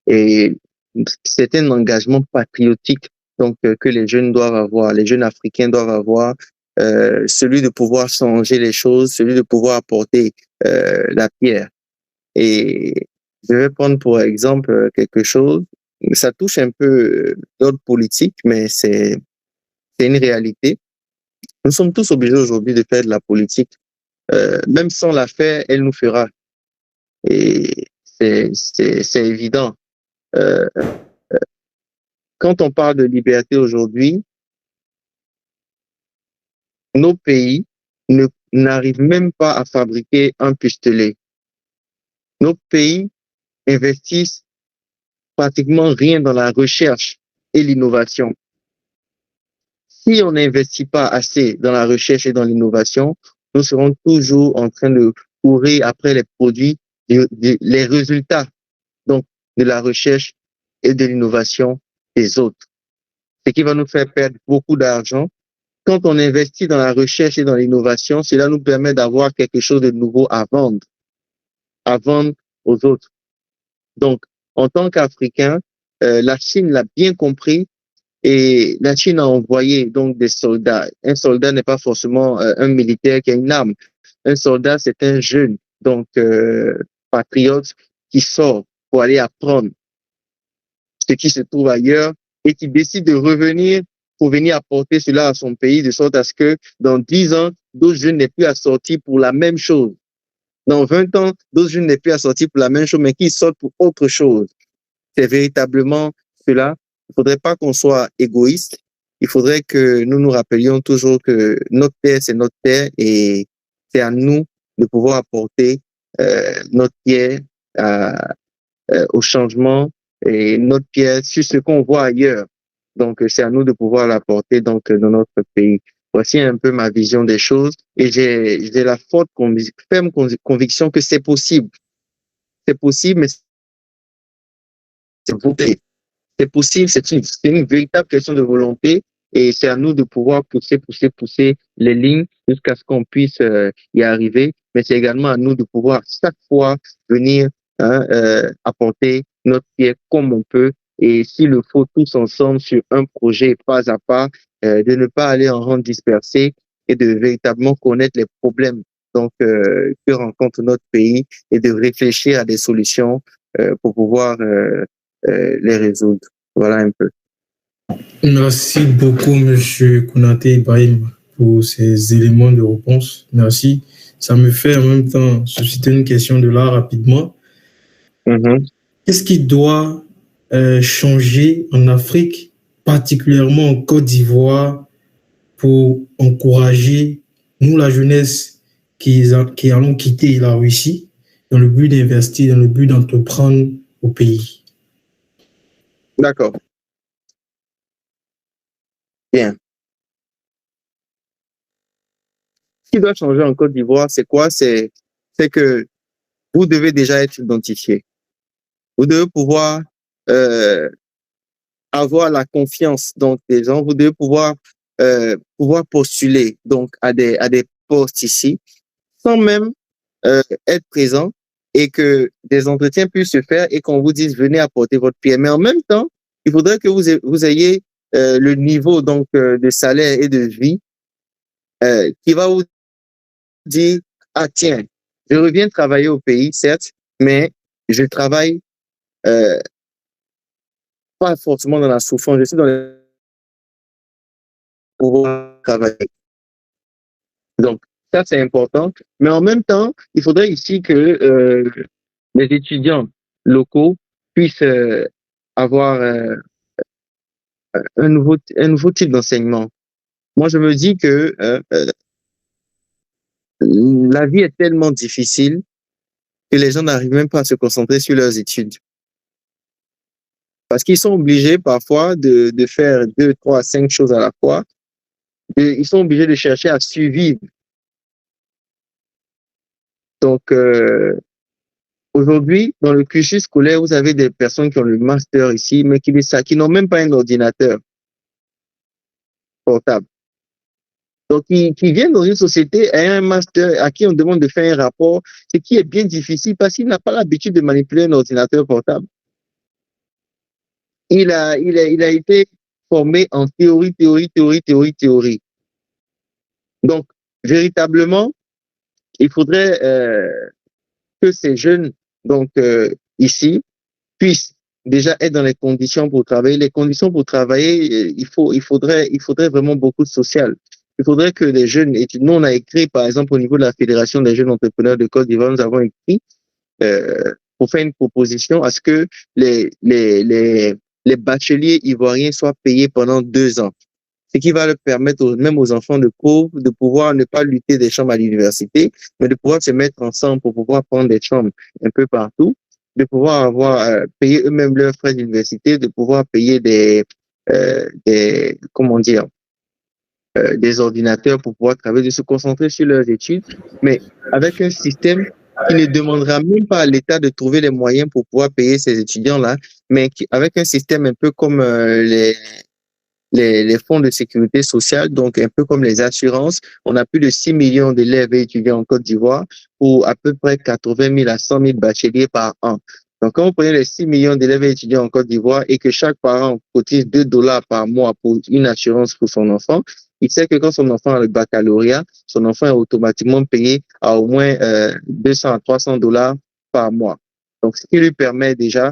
Et c'est un engagement patriotique donc que les jeunes doivent avoir, les jeunes africains doivent avoir, celui de pouvoir changer les choses, celui de pouvoir apporter la pierre. Et je vais prendre pour exemple quelque chose, ça touche un peu l'ordre politique, mais c'est une réalité. Nous sommes tous obligés aujourd'hui de faire de la politique. Même sans la faire, elle nous fera. Et c'est évident. Quand on parle de liberté aujourd'hui, nos pays n'arrivent même pas à fabriquer un pistolet. Nos pays investissent pratiquement rien dans la recherche et l'innovation. Si on n'investit pas assez dans la recherche et dans l'innovation, nous serons toujours en train de courir après les produits, les résultats donc de la recherche et de l'innovation des autres. Ce qui va nous faire perdre beaucoup d'argent. Quand on investit dans la recherche et dans l'innovation, cela nous permet d'avoir quelque chose de nouveau à vendre aux autres. Donc, en tant qu'Africain, la Chine l'a bien compris et la Chine a envoyé donc des soldats. Un soldat n'est pas forcément un militaire qui a une arme. Un soldat, c'est un jeune, donc patriote qui sort pour aller apprendre ce qui se trouve ailleurs et qui décide de revenir pour venir apporter cela à son pays, de sorte à ce que dans 10 ans, d'autres jeunes n'aient plus à sortir pour la même chose. Dans 20 ans, d'autres jeunes n'aient plus à sortir pour la même chose, mais qui sortent pour autre chose. C'est véritablement cela. Il ne faudrait pas qu'on soit égoïste. Il faudrait que nous nous rappelions toujours que notre terre, c'est notre terre et c'est à nous de pouvoir apporter notre pierre au changement et notre pierre sur ce qu'on voit ailleurs. Donc, c'est à nous de pouvoir l'apporter donc dans notre pays. Voici un peu ma vision des choses et j'ai la ferme conviction que c'est possible. C'est possible, mais c'est volonté. C'est possible, c'est une véritable question de volonté et c'est à nous de pouvoir pousser les lignes jusqu'à ce qu'on puisse y arriver. Mais c'est également à nous de pouvoir chaque fois venir apporter notre pierre comme on peut et s'il le faut tous ensemble sur un projet pas à pas, de ne pas aller en rang dispersé et de véritablement connaître les problèmes que rencontre notre pays et de réfléchir à des solutions pour pouvoir les résoudre. Voilà un peu. Merci beaucoup, Monsieur Konaté Ibrahim, pour ces éléments de réponse. Merci. Ça me fait en même temps susciter une question de là rapidement. Qu'est-ce qui doit changer en Afrique, particulièrement en Côte d'Ivoire, pour encourager, nous, la jeunesse, qui allons quitter la Russie dans le but d'investir, dans le but d'entreprendre au pays? D'accord. Bien. Ce qui doit changer en Côte d'Ivoire, c'est quoi? C'est que vous devez déjà être identifié. Vous devez pouvoir avoir la confiance donc des gens. Vous devez pouvoir postuler donc à des postes ici, sans même être présent et que des entretiens puissent se faire et qu'on vous dise venez apporter votre pierre. Mais en même temps, il faudrait que vous ayez le niveau donc de salaire et de vie qui va vous dire ah tiens, je reviens travailler au pays certes, mais je travaille pas forcément dans la souffrance, je suis dans le pouvoir travailler. Donc ça c'est important, mais en même temps, il faudrait ici que les étudiants locaux puissent avoir un nouveau type d'enseignement. Moi, je me dis que la vie est tellement difficile que les gens n'arrivent même pas à se concentrer sur leurs études. Parce qu'ils sont obligés parfois de faire 2, 3, 5 choses à la fois. Ils sont obligés de chercher à survivre. Donc, aujourd'hui, dans le cursus scolaire, vous avez des personnes qui ont le master ici, mais qui n'ont même pas un ordinateur portable. Donc, qui viennent dans une société à un master, à qui on demande de faire un rapport, ce qui est bien difficile parce qu'il n'a pas l'habitude de manipuler un ordinateur portable. Il a été formé en théorie. Donc, véritablement, il faudrait que ces jeunes, donc ici, puissent déjà être dans les conditions pour travailler. Les conditions pour travailler, il faudrait vraiment beaucoup de social. Il faudrait que les jeunes étudiants, nous on a écrit par exemple au niveau de la Fédération des jeunes entrepreneurs de Côte d'Ivoire, nous avons écrit pour faire une proposition à ce que les bacheliers ivoiriens soient payés pendant 2 ans. Ce qui va leur permettre même aux enfants de pauvres de pouvoir ne pas lutter des chambres à l'université, mais de pouvoir se mettre ensemble pour pouvoir prendre des chambres un peu partout, de pouvoir avoir payer eux-mêmes leurs frais d'université, de pouvoir payer des des ordinateurs pour pouvoir travailler, de se concentrer sur leurs études, mais avec un système qui ne demandera même pas à l'État de trouver les moyens pour pouvoir payer ces étudiants-là, mais avec un système un peu comme les fonds de sécurité sociale, donc un peu comme les assurances. On a plus de 6 millions d'élèves et étudiants en Côte d'Ivoire pour à peu près 80 000 à 100 000 bacheliers par an. Donc, quand vous prenez les 6 millions d'élèves et étudiants en Côte d'Ivoire et que chaque parent cotise $2 par mois pour une assurance pour son enfant, il sait que quand son enfant a le baccalauréat, son enfant est automatiquement payé à au moins 200 à $300 par mois. Donc, ce qui lui permet déjà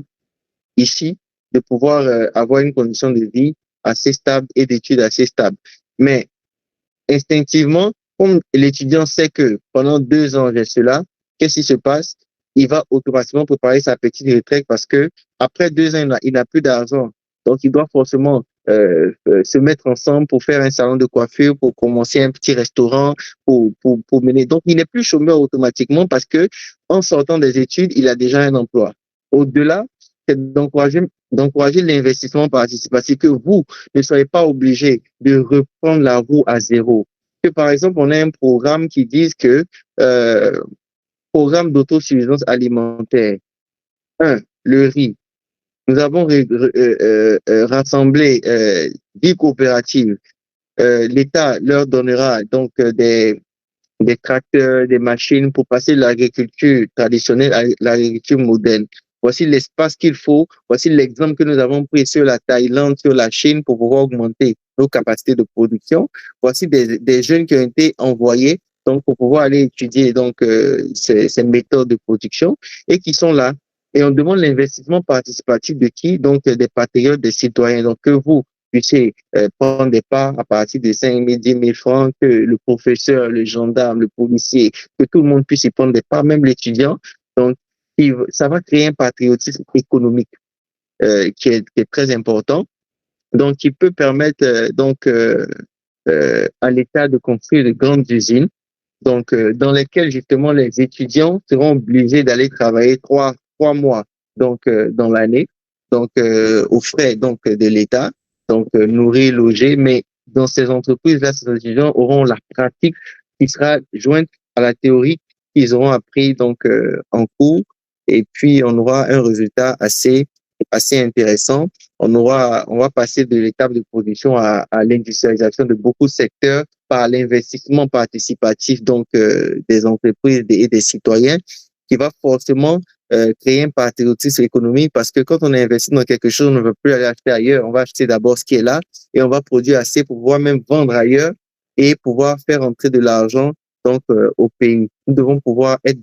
ici de pouvoir avoir une condition de vie assez stable et d'études assez stables. Mais instinctivement, comme l'étudiant sait que pendant 2 ans, j'ai cela, qu'est-ce qui se passe? Il va automatiquement préparer sa petite retraite parce que après 2 ans, il n'a plus d'argent. Donc, il doit forcément se mettre ensemble pour faire un salon de coiffure, pour commencer un petit restaurant, pour mener. Donc, il n'est plus chômeur automatiquement parce que en sortant des études, il a déjà un emploi. Au-delà, c'est d'encourager l'investissement participatif, que vous ne soyez pas obligés de reprendre la roue à zéro. Que par exemple, on a un programme qui dit que programme d'autosuffisance alimentaire. Le riz. Nous avons rassemblé 10 coopératives. L'État leur donnera donc des tracteurs, des machines pour passer de l'agriculture traditionnelle à l'agriculture moderne. Voici l'espace qu'il faut. Voici l'exemple que nous avons pris sur la Thaïlande, sur la Chine pour pouvoir augmenter nos capacités de production. Voici des jeunes qui ont été envoyés donc pour pouvoir aller étudier donc ces méthodes de production et qui sont là. Et on demande l'investissement participatif de qui? Donc des patriotes, des citoyens. Donc que vous puissiez prendre des parts à partir de 5 000, 10 000 francs, que le professeur, le gendarme, le policier, que tout le monde puisse y prendre des parts, même l'étudiant. Donc, ça va créer un patriotisme économique qui est très important. Donc, qui peut permettre à l'État de construire de grandes usines, donc dans lesquelles justement les étudiants seront obligés d'aller travailler trois mois donc dans l'année, donc aux frais donc de l'État. Donc, nourrir, loger, mais dans ces entreprises-là, ces étudiants auront la pratique qui sera jointe à la théorie qu'ils auront appris donc en cours, et puis on aura un résultat assez intéressant. On va passer de l'étape de production à l'industrialisation de beaucoup de secteurs par l'investissement participatif donc des entreprises et des citoyens, qui va forcément créer un patriotisme économique, parce que quand on investit dans quelque chose, on ne veut plus aller acheter ailleurs. On va acheter d'abord ce qui est là et on va produire assez pour pouvoir même vendre ailleurs et pouvoir faire entrer de l'argent donc au pays. Nous devons pouvoir être